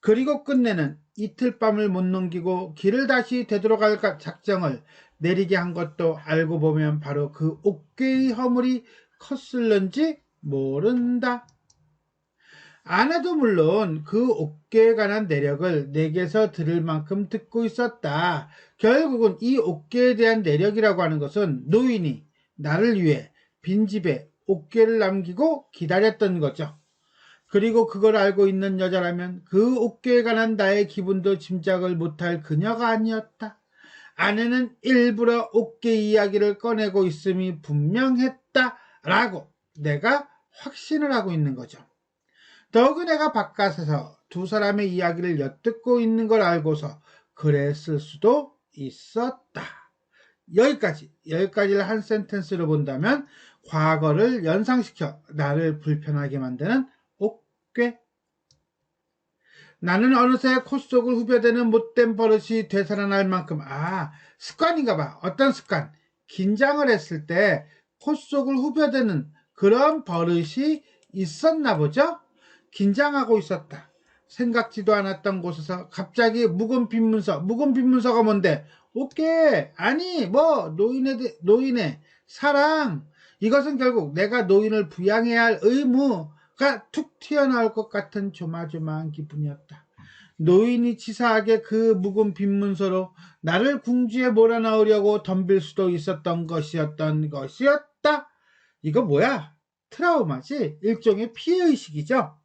Speaker 1: 그리고 끝내는 이틀 밤을 못 넘기고 길을 다시 되돌아갈 작정을 내리게 한 것도 알고 보면 바로 그 옥괴의 허물이 컸을런지 모른다. 아내도 물론 그 옥괴에 관한 내력을 내게서 들을 만큼 듣고 있었다. 결국은 이 옥괴에 대한 내력이라고 하는 것은 노인이 나를 위해 빈집에 옥괴를 남기고 기다렸던 거죠. 그리고 그걸 알고 있는 여자라면 그 옥괴에 관한 나의 기분도 짐작을 못할 그녀가 아니었다. 아내는 일부러 옥괴 이야기를 꺼내고 있음이 분명했다라고 내가 확신을 하고 있는 거죠. 더욱이 내가 바깥에서 두 사람의 이야기를 엿듣고 있는 걸 알고서 그랬을 수도 있었다. 여기까지를 한 센텐스로 본다면 과거를 연상시켜 나를 불편하게 만드는 옥괴. 나는 어느새 코 속을 후벼대는 못된 버릇이 되살아날 만큼 습관인가 봐. 어떤 습관? 긴장을 했을 때 코 속을 후벼대는 그런 버릇이 있었나 보죠? 긴장하고 있었다. 생각지도 않았던 곳에서 갑자기 묵은 빈문서가 뭔데? 오케이. 아니 뭐 노인의 사랑. 이것은 결국 내가 노인을 부양해야 할 의무가 툭 튀어나올 것 같은 조마조마한 기분이었다. 노인이 치사하게 그 묵은 빈문서로 나를 궁지에 몰아넣으려고 덤빌 수도 있었던 것이었다. 이거 뭐야? 트라우마지? 일종의 피해의식이죠?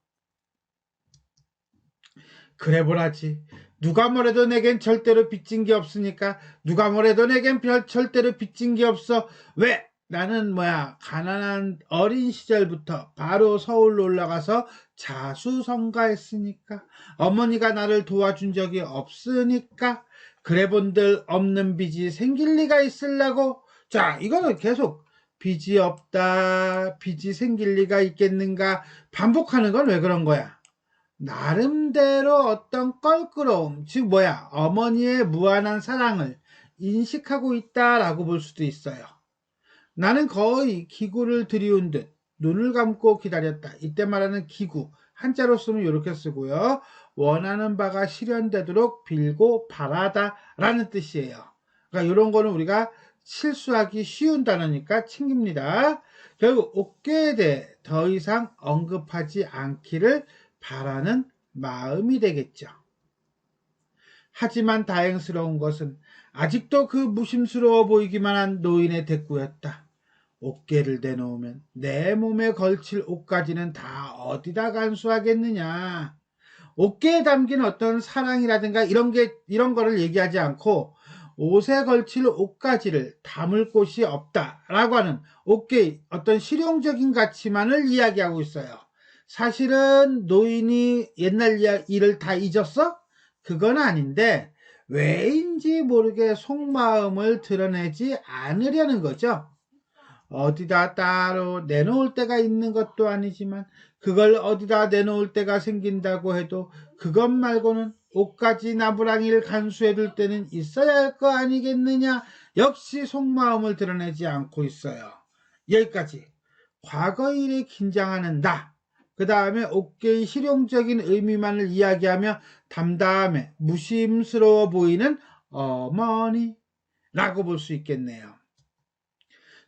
Speaker 1: 그래 보라지. 누가 뭐래도 내겐 절대로 빚진 게 없으니까 누가 뭐래도 내겐 절대로 빚진 게 없어. 왜? 나는 가난한 어린 시절부터 바로 서울로 올라가서 자수성가했으니까. 어머니가 나를 도와준 적이 없으니까. 그래 본들 없는 빚이 생길 리가 있으려고. 자, 이거는 계속 빚이 없다, 빚이 생길 리가 있겠는가 반복하는 건 왜 그런 거야? 나름대로 어떤 껄끄러움, 즉 어머니의 무한한 사랑을 인식하고 있다라고 볼 수도 있어요. 나는 거의 기구를 들이운 듯 눈을 감고 기다렸다. 이때 말하는 기구, 한자로 쓰면 이렇게 쓰고요. 원하는 바가 실현되도록 빌고 바라다 라는 뜻이에요. 그러니까 이런 거는 우리가 실수하기 쉬운 단어니까 챙깁니다. 결국 옥괴에 대해 더 이상 언급하지 않기를 바라는 마음이 되겠죠. 하지만 다행스러운 것은 아직도 그 무심스러워 보이기만 한 노인의 대꾸였다. 옥괴를 대놓으면 내 몸에 걸칠 옷까지는 다 어디다 간수하겠느냐. 옥괴에 담긴 어떤 사랑이라든가 이런 거를 얘기하지 않고 옷에 걸칠 옷가지를 담을 곳이 없다라고 하는 옥괴의 어떤 실용적인 가치만을 이야기하고 있어요. 사실은 노인이 옛날 일을 다 잊었어? 그건 아닌데 왜인지 모르게 속마음을 드러내지 않으려는 거죠. 어디다 따로 내놓을 때가 있는 것도 아니지만 그걸 어디다 내놓을 때가 생긴다고 해도 그것 말고는 옷가지 나부랑이를 간수해둘 때는 있어야 할 거 아니겠느냐. 역시 속마음을 드러내지 않고 있어요. 여기까지. 과거 일에 긴장하는 나, 그 다음에 옥괴의 실용적인 의미만을 이야기하며 담담해 무심스러워 보이는 어머니라고 볼 수 있겠네요.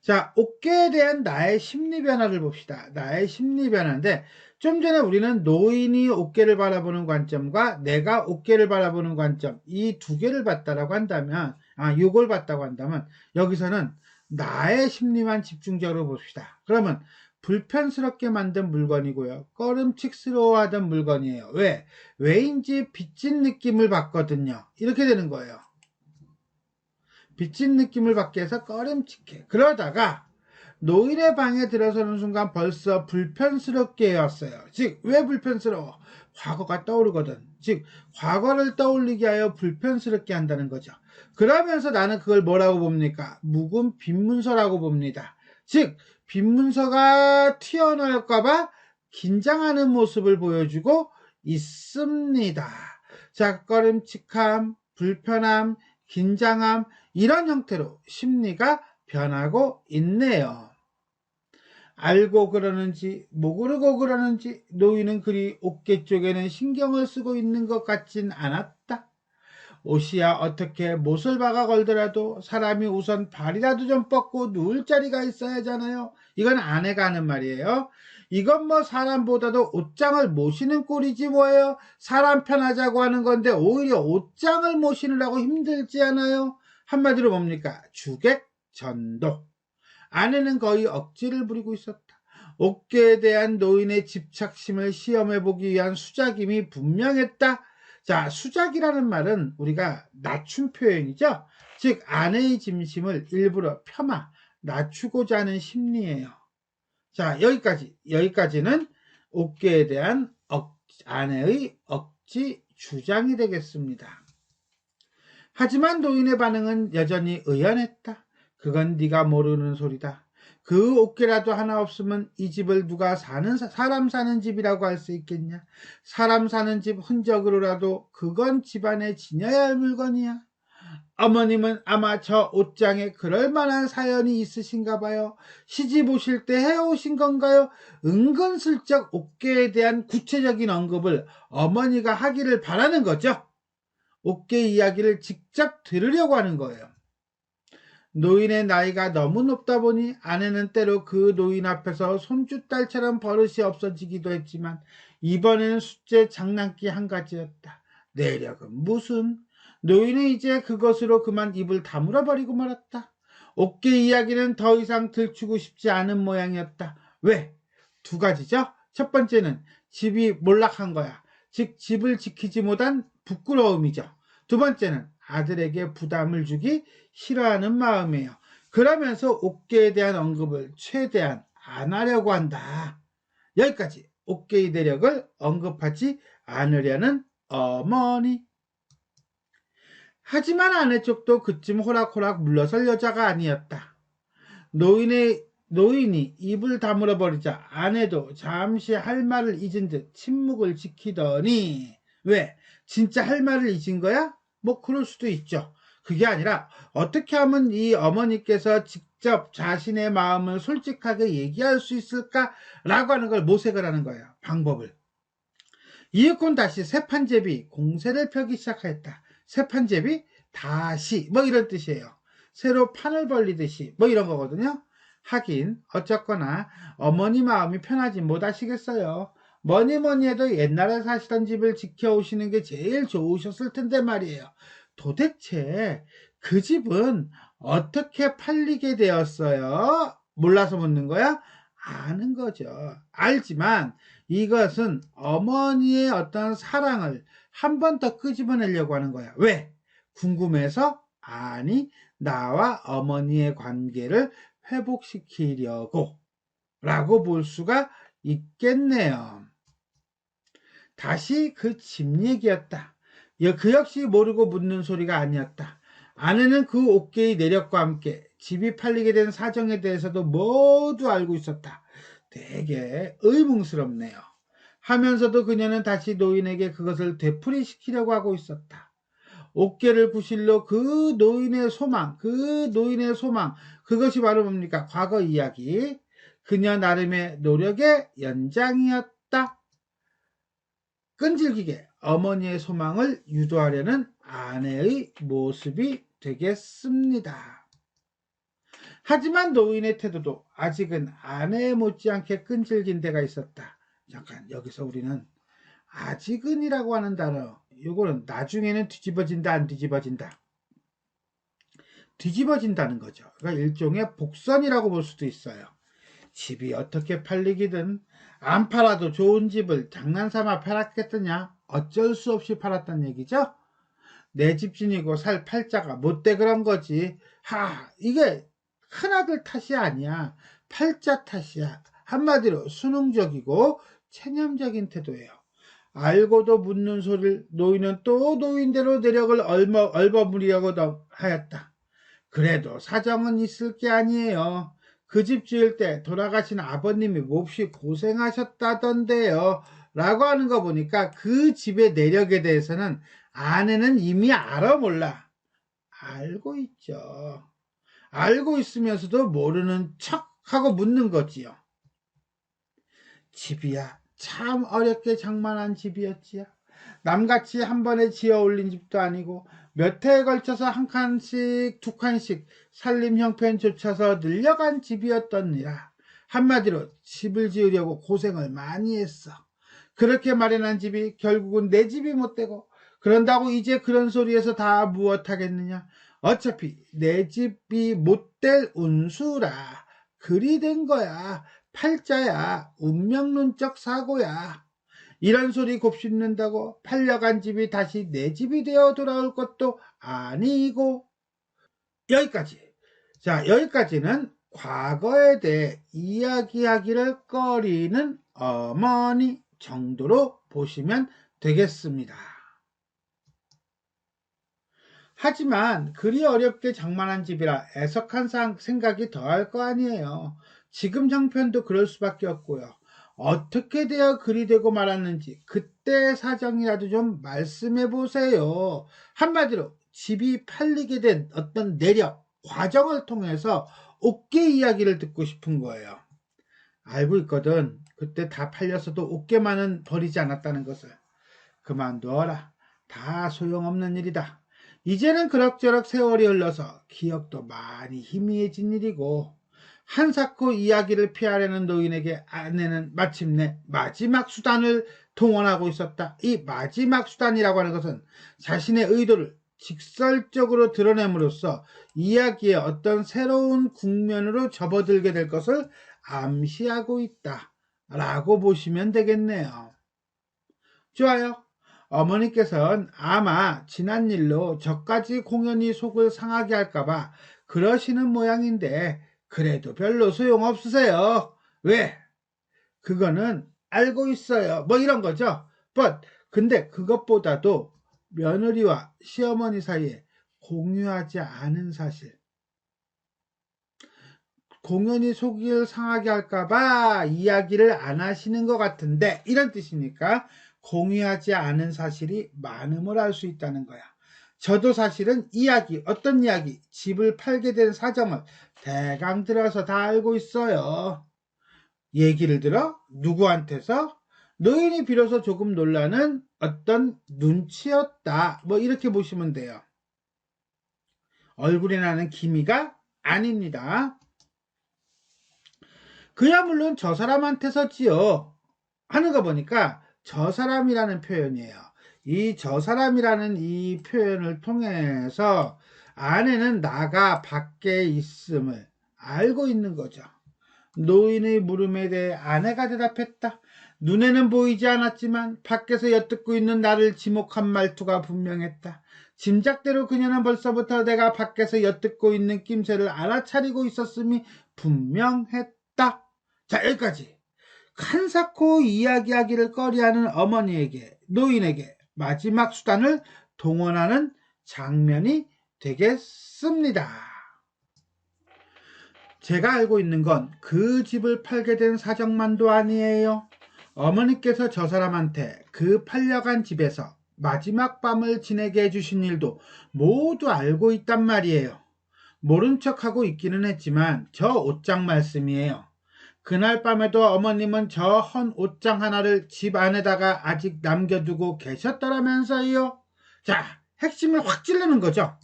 Speaker 1: 자, 옥괴에 대한 나의 심리 변화를 봅시다. 나의 심리 변화인데 좀 전에 우리는 노인이 옥괴를 바라보는 관점과 내가 옥괴를 바라보는 관점, 이 두 개를 봤다라고 한다면, 요걸 봤다고 한다면 여기서는 나의 심리만 집중적으로 봅시다. 그러면 불편스럽게 만든 물건이고요. 꺼름칙스러워하던 물건이에요. 왜인지 빚진 느낌을 받거든요. 이렇게 되는 거예요. 빚진 느낌을 받게 해서 꺼림칙해. 그러다가 노인의 방에 들어서는 순간 벌써 불편스럽게 해왔어요. 즉, 왜 불편스러워? 과거가 떠오르거든. 즉, 과거를 떠올리게 하여 불편스럽게 한다는 거죠. 그러면서 나는 그걸 뭐라고 봅니까? 묵은 빈문서라고 봅니다. 즉, 빈문서가 튀어나올까봐 긴장하는 모습을 보여주고 있습니다. 자, 꺼림칙함, 불편함, 긴장함, 이런 형태로 심리가 변하고 있네요. 알고 그러는지 모르고 그러는지 노인은 그리 옥괴 쪽에는 신경을 쓰고 있는 것 같진 않았다. 옷이야 어떻게 못을 박아 걸더라도 사람이 우선 발이라도 좀 뻗고 누울 자리가 있어야 하잖아요. 이건 아내가 하는 말이에요. 이건 뭐 사람보다도 옷장을 모시는 꼴이지 뭐예요. 사람 편하자고 하는 건데 오히려 옷장을 모시느라고 힘들지 않아요. 한마디로 뭡니까? 주객전도. 아내는 거의 억지를 부리고 있었다. 옥계에 대한 노인의 집착심을 시험해보기 위한 수작임이 분명했다. 자, 수작이라는 말은 우리가 낮춤 표현이죠. 즉 아내의 짐심을 일부러 낮추고자 하는 심리예요. 자, 여기까지는 옥계에 대한 아내의 억지 주장이 되겠습니다. 하지만 노인의 반응은 여전히 의연했다. 그건 네가 모르는 소리다. 그 옥계라도 하나 없으면 이 집을 누가 사람 사는 집이라고 할 수 있겠냐. 사람 사는 집 흔적으로라도 그건 집안에 지녀야 할 물건이야. 어머님은 아마 저 옷장에 그럴 만한 사연이 있으신가 봐요. 시집 오실 때 해오신 건가요? 은근슬쩍 옥계에 대한 구체적인 언급을 어머니가 하기를 바라는 거죠. 옥계 이야기를 직접 들으려고 하는 거예요. 노인의 나이가 너무 높다 보니 아내는 때로 그 노인 앞에서 손주딸처럼 버릇이 없어지기도 했지만 이번에는 숙제 장난기 한 가지였다. 내력은 무슨? 노인은 이제 그것으로 그만 입을 다물어 버리고 말았다. 옥계 이야기는 더 이상 들추고 싶지 않은 모양이었다. 왜? 두 가지죠. 첫 번째는 집이 몰락한 거야. 즉 집을 지키지 못한 부끄러움이죠. 두 번째는 아들에게 부담을 주기 싫어하는 마음이에요. 그러면서 옥계에 대한 언급을 최대한 안 하려고 한다. 여기까지 옥계의 내력을 언급하지 않으려는 어머니. 하지만 아내 쪽도 그쯤 호락호락 물러설 여자가 아니었다. 노인이 입을 다물어 버리자 아내도 잠시 할 말을 잊은 듯 침묵을 지키더니 왜? 진짜 할 말을 잊은 거야? 뭐 그럴 수도 있죠. 그게 아니라 어떻게 하면 이 어머니께서 직접 자신의 마음을 솔직하게 얘기할 수 있을까라고 하는 걸 모색을 하는 거예요. 방법을. 이윽곤 다시 새판제비 공세를 펴기 시작했다. 새판제비 다시 뭐 이런 뜻이에요. 새로 판을 벌리듯이 뭐 이런 거거든요. 하긴 어쨌거나 어머니 마음이 편하지 못하시겠어요. 뭐니 해도 옛날에 사시던 집을 지켜오시는 게 제일 좋으셨을 텐데 말이에요. 도대체 그 집은 어떻게 팔리게 되었어요? 몰라서 묻는 거야? 아는 거죠. 알지만 이것은 어머니의 어떤 사랑을 한 번 더 끄집어내려고 하는 거야. 왜? 궁금해서? 아니, 나와 어머니의 관계를 회복시키려고 라고 볼 수가 있겠네요. 다시 그 집 얘기였다. 그 역시 모르고 묻는 소리가 아니었다. 아내는 그 옥계의 내력과 함께 집이 팔리게 된 사정에 대해서도 모두 알고 있었다. 되게 의문스럽네요. 하면서도 그녀는 다시 노인에게 그것을 되풀이시키려고 하고 있었다. 옥계를 구실로 그 노인의 소망, 그것이 바로 뭡니까? 과거 이야기. 그녀 나름의 노력의 연장이었다. 끈질기게 어머니의 소망을 유도하려는 아내의 모습이 되겠습니다. 하지만 노인의 태도도 아직은 아내에 못지않게 끈질긴 데가 있었다. 잠깐 여기서 우리는 아직은이라고 하는 단어, 이거는 나중에는 뒤집어진다 안 뒤집어진다. 뒤집어진다는 거죠. 그러니까 일종의 복선이라고 볼 수도 있어요. 집이 어떻게 팔리기든 안 팔아도 좋은 집을 장난삼아 팔았겠느냐? 어쩔 수 없이 팔았단 얘기죠. 내 집진이고 살 팔자가 못돼 그런 거지. 이게 큰아들 탓이 아니야. 팔자 탓이야. 한마디로 순응적이고 체념적인 태도예요. 알고도 묻는 소리를 노인은 또 노인대로 내력을 얼버무리려고 하였다. 그래도 사정은 있을 게 아니에요. 그 집 지을 때 돌아가신 아버님이 몹시 고생하셨다던데요. 라고 하는 거 보니까 그 집의 내력에 대해서는 아내는 이미 알아 몰라. 알고 있죠. 알고 있으면서도 모르는 척하고 묻는 거지요. 집이야 참 어렵게 장만한 집이었지요. 남같이 한 번에 지어 올린 집도 아니고 몇 해에 걸쳐서 한 칸씩 두 칸씩 살림 형편조차서 늘려간 집이었더니라. 한마디로 집을 지으려고 고생을 많이 했어. 그렇게 마련한 집이 결국은 내 집이 못 되고, 그런다고 이제 그런 소리에서 다 무엇하겠느냐. 어차피 내 집이 못 될 운수라. 그리 된 거야. 팔자야. 운명론적 사고야. 이런 소리 곱씹는다고 팔려간 집이 다시 내 집이 되어 돌아올 것도 아니고. 여기까지. 자, 여기까지는 과거에 대해 이야기하기를 꺼리는 어머니 정도로 보시면 되겠습니다. 하지만 그리 어렵게 장만한 집이라 애석한 생각이 더할 거 아니에요. 지금 형편도 그럴 수밖에 없고요. 어떻게 되어 그리 되고 말았는지 그때의 사정이라도 좀 말씀해 보세요. 한마디로 집이 팔리게 된 어떤 내력, 과정을 통해서 옥계 이야기를 듣고 싶은 거예요. 알고 있거든. 그때 다 팔렸어도 옥계만은 버리지 않았다는 것을. 그만두어라. 다 소용없는 일이다. 이제는 그럭저럭 세월이 흘러서 기억도 많이 희미해진 일이고, 한사코 이야기를 피하려는 노인에게 아내는 마침내 마지막 수단을 동원하고 있었다. 이 마지막 수단이라고 하는 것은 자신의 의도를 직설적으로 드러냄으로써 이야기의 어떤 새로운 국면으로 접어들게 될 것을 암시하고 있다 라고 보시면 되겠네요. 좋아요. 어머니께서는 아마 지난 일로 저까지 공연히 속을 상하게 할까봐 그러시는 모양인데, 그래도 별로 소용없으세요. 왜? 그거는 알고 있어요. 뭐 이런 거죠. 근데 그것보다도 며느리와 시어머니 사이에 공유하지 않은 사실, 공연히 속을 상하게 할까봐 이야기를 안 하시는 것 같은데, 이런 뜻이니까 공유하지 않은 사실이 많음을 알 수 있다는 거야. 저도 사실은 어떤 이야기, 집을 팔게 된 사정을 대강 들어서 다 알고 있어요. 얘기를 들어 누구한테서? 노인이 비로소 조금 놀라는 어떤 눈치였다. 뭐 이렇게 보시면 돼요. 얼굴에 나는 기미가 아닙니다. 그야 물론 저 사람한테서지요 하는 거 보니까 저 사람이라는 표현이에요. 이 저 사람이라는 이 표현을 통해서 아내는 나가 밖에 있음을 알고 있는 거죠. 노인의 물음에 대해 아내가 대답했다. 눈에는 보이지 않았지만 밖에서 엿듣고 있는 나를 지목한 말투가 분명했다. 짐작대로 그녀는 벌써부터 내가 밖에서 엿듣고 있는 낌새를 알아차리고 있었음이 분명했다. 자, 여기까지. 한사코 이야기하기를 꺼려하는 어머니에게, 노인에게 마지막 수단을 동원하는 장면이 되겠습니다. 제가 알고 있는 건 그 집을 팔게 된 사정만도 아니에요. 어머니께서 저 사람한테 그 팔려간 집에서 마지막 밤을 지내게 해주신 일도 모두 알고 있단 말이에요. 모른 척하고 있기는 했지만 저 옷장 말씀이에요. 그날 밤에도 어머님은 저 헌 옷장 하나를 집 안에다가 아직 남겨두고 계셨더라면서요. 자, 핵심을 확 찌르는 거죠.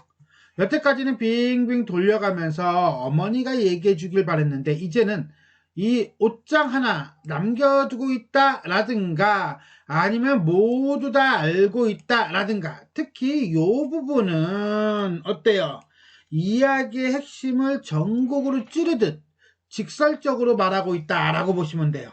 Speaker 1: 여태까지는 빙빙 돌려가면서 어머니가 얘기해 주길 바랬는데, 이제는 이 옷장 하나 남겨두고 있다라든가 아니면 모두 다 알고 있다라든가, 특히 이 부분은 어때요? 이야기의 핵심을 전곡으로 찌르듯 직설적으로 말하고 있다라고 보시면 돼요.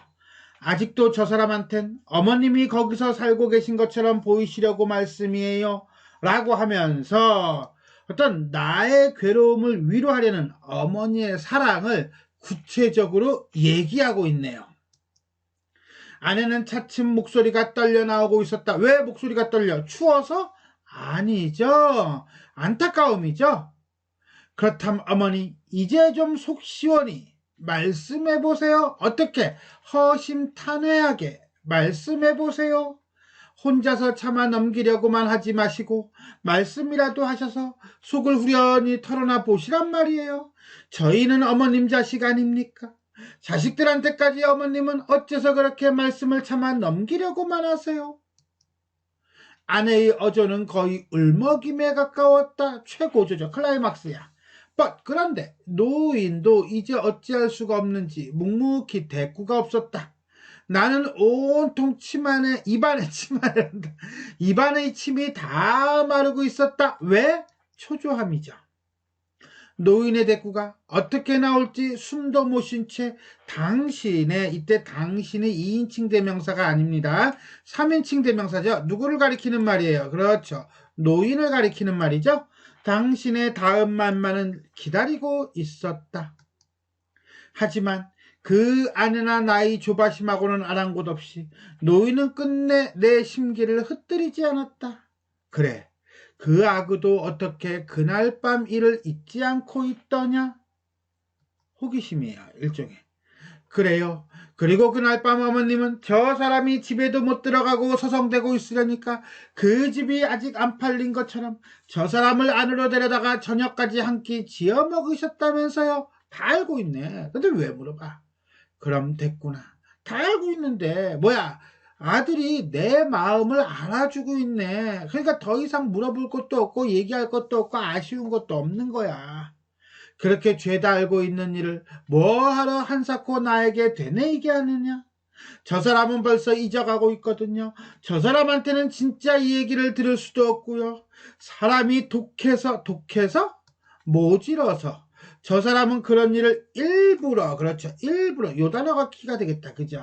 Speaker 1: 아직도 저 사람한텐 어머님이 거기서 살고 계신 것처럼 보이시려고 말씀이에요 라고 하면서 어떤 나의 괴로움을 위로하려는 어머니의 사랑을 구체적으로 얘기하고 있네요. 아내는 차츰 목소리가 떨려 나오고 있었다. 왜 목소리가 떨려? 추워서? 아니죠. 안타까움이죠. 그렇다면 어머니, 이제 좀 속 시원히 말씀해보세요. 어떻게? 허심탄회하게 말씀해보세요. 혼자서 참아 넘기려고만 하지 마시고 말씀이라도 하셔서 속을 후련히 털어놔 보시란 말이에요. 저희는 어머님 자식 아닙니까? 자식들한테까지 어머님은 어째서 그렇게 말씀을 참아 넘기려고만 하세요? 아내의 어조는 거의 울먹임에 가까웠다. 최고조죠. 클라이막스야. 그런데 노인도 이제 어찌할 수가 없는지 묵묵히 대꾸가 없었다. 나는 온통 입안의 침이 다 마르고 있었다. 왜? 초조함이죠. 노인의 대꾸가 어떻게 나올지 숨도 못 쉰 채 이때 당신의 2인칭 대명사가 아닙니다. 3인칭 대명사죠. 누구를 가리키는 말이에요? 그렇죠. 노인을 가리키는 말이죠. 당신의 다음 말만은 기다리고 있었다. 하지만 그 아내나 나이 조바심하고는 아랑곳 없이 노인은 끝내 내 심기를 흩뜨리지 않았다. 그래. 그 아그도 어떻게 그날 밤 일을 잊지 않고 있더냐? 호기심이에요, 일종의. 그래요. 그리고 그날 밤 어머님은 저 사람이 집에도 못 들어가고 서성대고 있으려니까 그 집이 아직 안 팔린 것처럼 저 사람을 안으로 데려다가 저녁까지 한 끼 지어 먹으셨다면서요. 다 알고 있네. 근데 왜 물어봐? 그럼 됐구나. 다 알고 있는데 뭐야? 아들이 내 마음을 알아주고 있네. 그러니까 더 이상 물어볼 것도 없고 얘기할 것도 없고 아쉬운 것도 없는 거야. 그렇게 죄다 알고 있는 일을 뭐하러 한사코 나에게 되뇌이게 하느냐? 저 사람은 벌써 잊어가고 있거든요. 저 사람한테는 진짜 이 얘기를 들을 수도 없고요. 사람이 독해서 모질어서 저 사람은 그런 일을 일부러, 그렇죠. 일부러, 요 단어가 키가 되겠다. 그죠?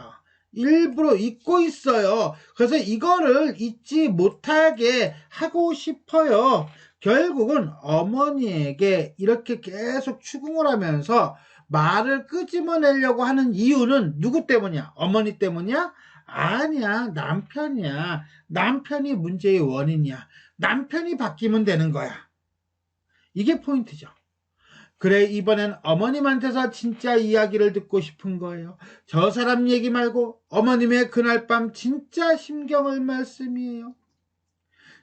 Speaker 1: 일부러 잊고 있어요. 그래서 이거를 잊지 못하게 하고 싶어요. 결국은 어머니에게 이렇게 계속 추궁을 하면서 말을 끄집어내려고 하는 이유는 누구 때문이야? 어머니 때문이야? 아니야. 남편이야. 남편이 문제의 원인이야. 남편이 바뀌면 되는 거야. 이게 포인트죠. 그래, 이번엔 어머님한테서 진짜 이야기를 듣고 싶은 거예요. 저 사람 얘기 말고 어머님의 그날 밤 진짜 심경을 말씀이에요.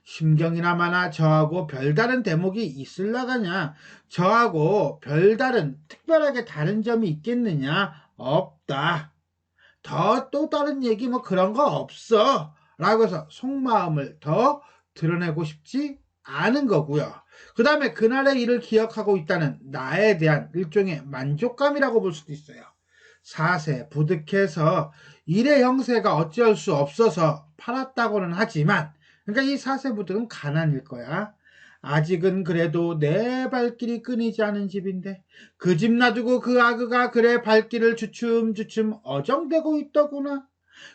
Speaker 1: 심경이나 마나 저하고 별다른 대목이 있을라가냐? 저하고 별다른 특별하게 다른 점이 있겠느냐? 없다. 또 다른 얘기 뭐 그런 거 없어. 라고 해서 속마음을 더 드러내고 싶지 않은 거고요. 그 다음에 그날의 일을 기억하고 있다는 나에 대한 일종의 만족감이라고 볼 수도 있어요. 사세 부득해서 일의 형세가 어찌할 수 없어서 팔았다고는 하지만, 그러니까 이 사세부득은 가난일 거야. 아직은 그래도 내 발길이 끊이지 않은 집인데 그 집 놔두고 그 아그가 그래 발길을 주춤주춤 어정대고 있더구나.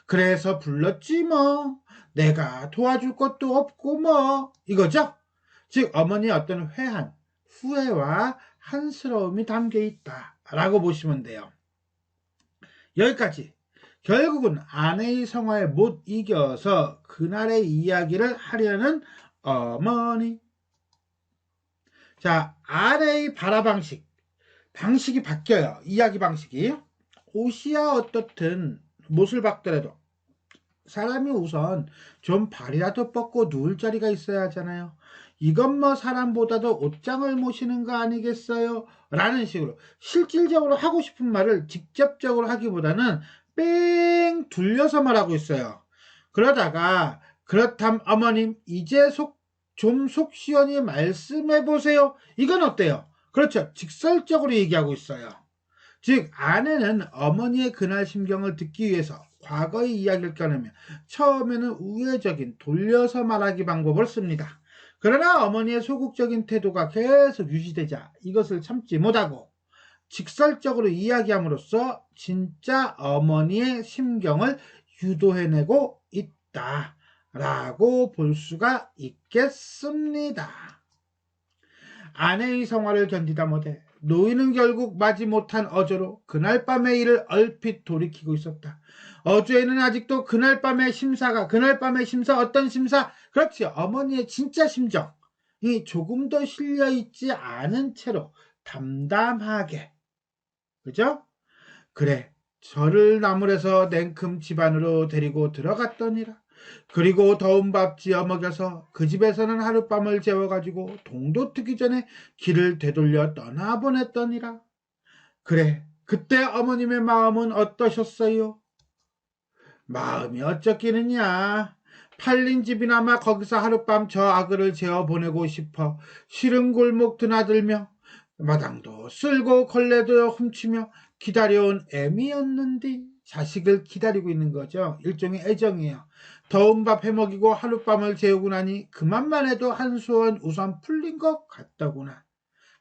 Speaker 1: 그래서 불렀지 뭐. 내가 도와줄 것도 없고 뭐. 이거죠? 즉 어머니의 어떤 회한, 후회와 한스러움이 담겨 있다라고 보시면 돼요. 여기까지. 결국은 아내의 성화에 못 이겨서 그날의 이야기를 하려는 어머니. 자, 아내의 발화 방식이 바뀌어요. 이야기 방식이. 옷이야 어떻든 못을 박더라도 사람이 우선 좀 발이라도 뻗고 누울 자리가 있어야 하잖아요. 이건 뭐 사람보다도 옷장을 모시는 거 아니겠어요? 라는 식으로 실질적으로 하고 싶은 말을 직접적으로 하기보다는 뺑 둘려서 말하고 있어요. 그러다가 그렇담 어머님 이제 좀 속 시원히 말씀해 보세요. 이건 어때요? 그렇죠. 직설적으로 얘기하고 있어요. 즉 아내는 어머니의 그날 심경을 듣기 위해서 과거의 이야기를 꺼내며 처음에는 우회적인 돌려서 말하기 방법을 씁니다. 그러나 어머니의 소극적인 태도가 계속 유지되자 이것을 참지 못하고 직설적으로 이야기함으로써 진짜 어머니의 심경을 유도해내고 있다라고 볼 수가 있겠습니다. 아내의 성화를 견디다 못해 노인은 결국 마지못한 어조로 그날 밤의 일을 얼핏 돌이키고 있었다. 어조에는 아직도 그날 밤의 심사 어떤 심사? 그렇지, 어머니의 진짜 심정이 조금 더 실려있지 않은 채로 담담하게, 그죠? 그래, 저를 나물에서 냉큼 집안으로 데리고 들어갔더니라. 그리고 더운 밥 지어 먹여서 그 집에서는 하룻밤을 재워가지고 동도 트기 전에 길을 되돌려 떠나보냈더니라. 그래, 그때 어머님의 마음은 어떠셨어요? 마음이 어쩌기는냐. 팔린 집이나마 거기서 하룻밤 저 아그를 재워 보내고 싶어 싫은 골목 드나들며 마당도 쓸고 걸레도 훔치며 기다려온 애미였는데 자식을 기다리고 있는 거죠. 일종의 애정이에요. 더운 밥 해먹이고 하룻밤을 재우고 나니 그만만 해도 한수원 우선 풀린 것 같더구나.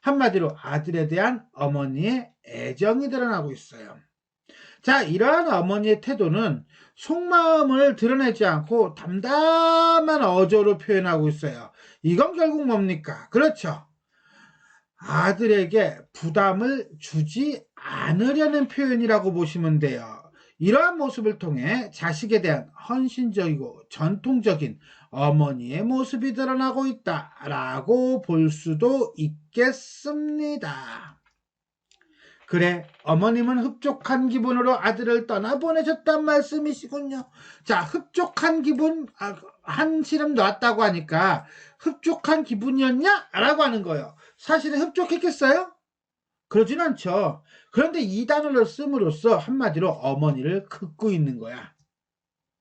Speaker 1: 한마디로 아들에 대한 어머니의 애정이 드러나고 있어요. 자, 이러한 어머니의 태도는 속마음을 드러내지 않고 담담한 어조로 표현하고 있어요. 이건 결국 뭡니까? 그렇죠. 아들에게 부담을 주지 않으려는 표현이라고 보시면 돼요. 이러한 모습을 통해 자식에 대한 헌신적이고 전통적인 어머니의 모습이 드러나고 있다라고 볼 수도 있겠습니다. 그래, 어머님은 흡족한 기분으로 아들을 떠나보내셨단 말씀이시군요. 자, 흡족한 기분, 한시름 놨다고 하니까 흡족한 기분이었냐? 라고 하는 거예요. 사실은 흡족했겠어요? 그러진 않죠. 그런데 이 단어를 씀으로써 한마디로 어머니를 긋고 있는 거야.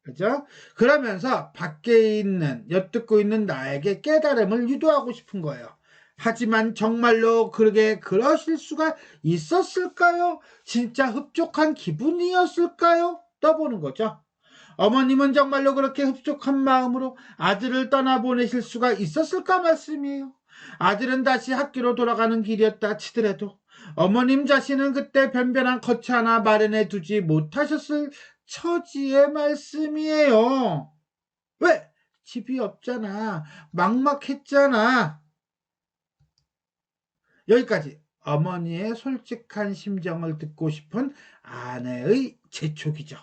Speaker 1: 그죠? 그러면서 밖에 있는, 엿듣고 있는 나에게 깨달음을 유도하고 싶은 거예요. 하지만 정말로 그러실 수가 있었을까요? 진짜 흡족한 기분이었을까요? 떠보는 거죠. 어머님은 정말로 그렇게 흡족한 마음으로 아들을 떠나보내실 수가 있었을까 말씀이에요. 아들은 다시 학교로 돌아가는 길이었다 치더라도 어머님 자신은 그때 변변한 거처 하나 마련해 두지 못하셨을 처지의 말씀이에요. 왜? 집이 없잖아. 막막했잖아. 여기까지 어머니의 솔직한 심정을 듣고 싶은 아내의 재촉이죠.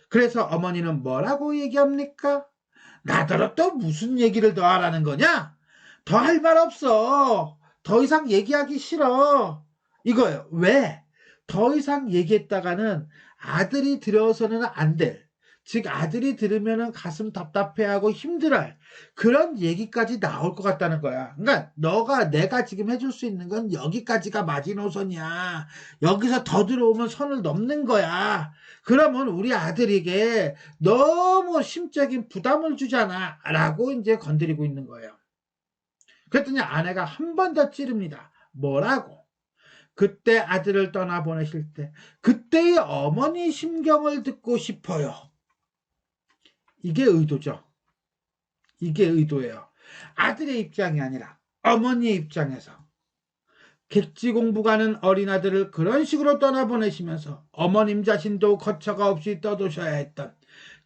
Speaker 1: 그래서 어머니는 뭐라고 얘기합니까? 나더러 또 무슨 얘기를 더 하라는 거냐? 더 할 말 없어. 더 이상 얘기하기 싫어. 이거예요. 왜? 더 이상 얘기했다가는 아들이 들어서는 안 될, 즉 아들이 들으면 가슴 답답해하고 힘들어할 그런 얘기까지 나올 것 같다는 거야. 그러니까 내가 지금 해줄 수 있는 건 여기까지가 마지노선이야. 여기서 더 들어오면 선을 넘는 거야. 그러면 우리 아들에게 너무 심적인 부담을 주잖아 라고 이제 건드리고 있는 거예요. 그랬더니 아내가 한 번 더 찌릅니다. 뭐라고? 그때 아들을 떠나보내실 때 그때의 어머니 심경을 듣고 싶어요. 이게 의도죠. 이게 의도예요. 아들의 입장이 아니라 어머니의 입장에서 객지 공부 가는 어린 아들을 그런 식으로 떠나보내시면서 어머님 자신도 거처가 없이 떠도셔야 했던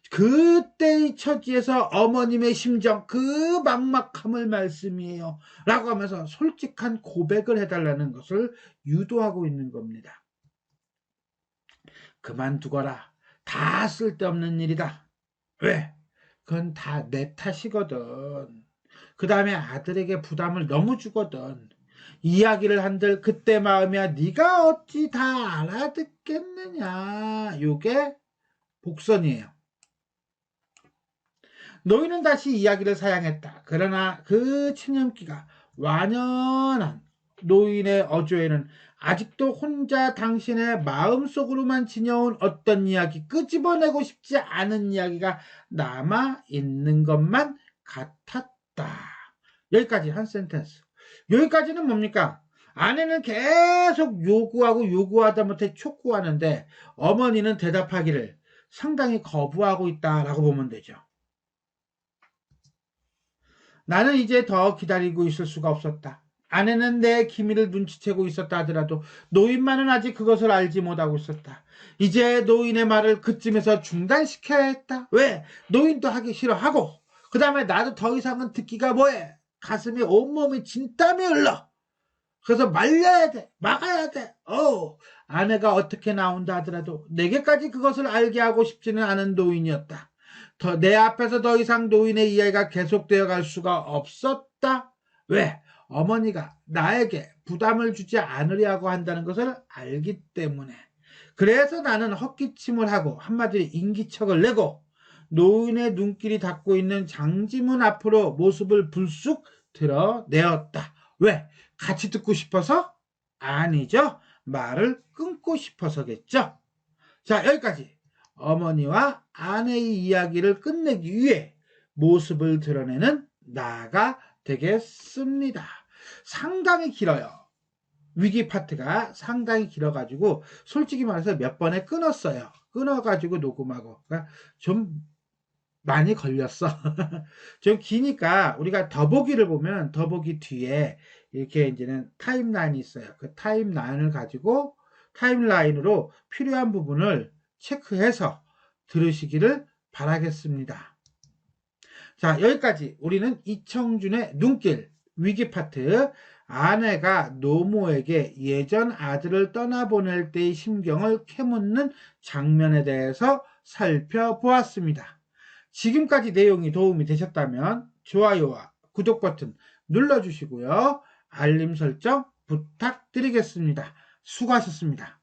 Speaker 1: 그때의 처지에서 어머님의 심정, 그 막막함을 말씀이에요. 라고 하면서 솔직한 고백을 해달라는 것을 유도하고 있는 겁니다. 그만두거라. 다 쓸데없는 일이다. 왜? 그건 다 내 탓이거든. 그 다음에 아들에게 부담을 너무 주거든. 이야기를 한들 그때 마음이야 네가 어찌 다 알아듣겠느냐. 요게 복선이에요. 노인은 다시 이야기를 사양했다. 그러나 그 친염기가 완연한 노인의 어조에는 아직도 혼자 당신의 마음속으로만 지녀온 어떤 이야기, 끄집어내고 싶지 않은 이야기가 남아있는 것만 같았다. 여기까지 한 센텐스. 여기까지는 뭡니까? 아내는 계속 요구하다 못해 촉구하는데 어머니는 대답하기를 상당히 거부하고 있다라고 보면 되죠. 나는 이제 더 기다리고 있을 수가 없었다. 아내는 내 기미를 눈치채고 있었다 하더라도 노인만은 아직 그것을 알지 못하고 있었다. 이제 노인의 말을 그쯤에서 중단시켜야 했다. 왜? 노인도 하기 싫어하고 그 다음에 나도 더 이상은 듣기가 뭐해. 가슴에 온몸이 진땀이 흘러. 그래서 말려야 돼. 막아야 돼. 아내가 어떻게 나온다 하더라도 내게까지 그것을 알게 하고 싶지는 않은 노인이었다. 내 앞에서 더 이상 노인의 이야기가 계속되어 갈 수가 없었다. 왜? 어머니가 나에게 부담을 주지 않으려고 한다는 것을 알기 때문에. 그래서 나는 헛기침을 하고 한마디로 인기척을 내고 노인의 눈길이 닫고 있는 장지문 앞으로 모습을 불쑥 드러내었다. 왜? 같이 듣고 싶어서? 아니죠. 말을 끊고 싶어서겠죠. 자, 여기까지 어머니와 아내의 이야기를 끝내기 위해 모습을 드러내는 나가 되겠습니다. 상당히 길어요. 위기 파트가 상당히 길어가지고 솔직히 말해서 몇 번에 끊었어요. 끊어가지고 녹음하고 그러니까 좀 많이 걸렸어. 좀 기니까 우리가 더보기를 보면 더보기 뒤에 이렇게 이제는 타임라인이 있어요. 그 타임라인을 가지고 타임라인으로 필요한 부분을 체크해서 들으시기를 바라겠습니다. 자, 여기까지 우리는 이청준의 눈길 위기 파트, 아내가 노모에게 예전 아들을 떠나보낼 때의 심경을 캐묻는 장면에 대해서 살펴보았습니다. 지금까지 내용이 도움이 되셨다면 좋아요와 구독 버튼 눌러주시고요. 알림 설정 부탁드리겠습니다. 수고하셨습니다.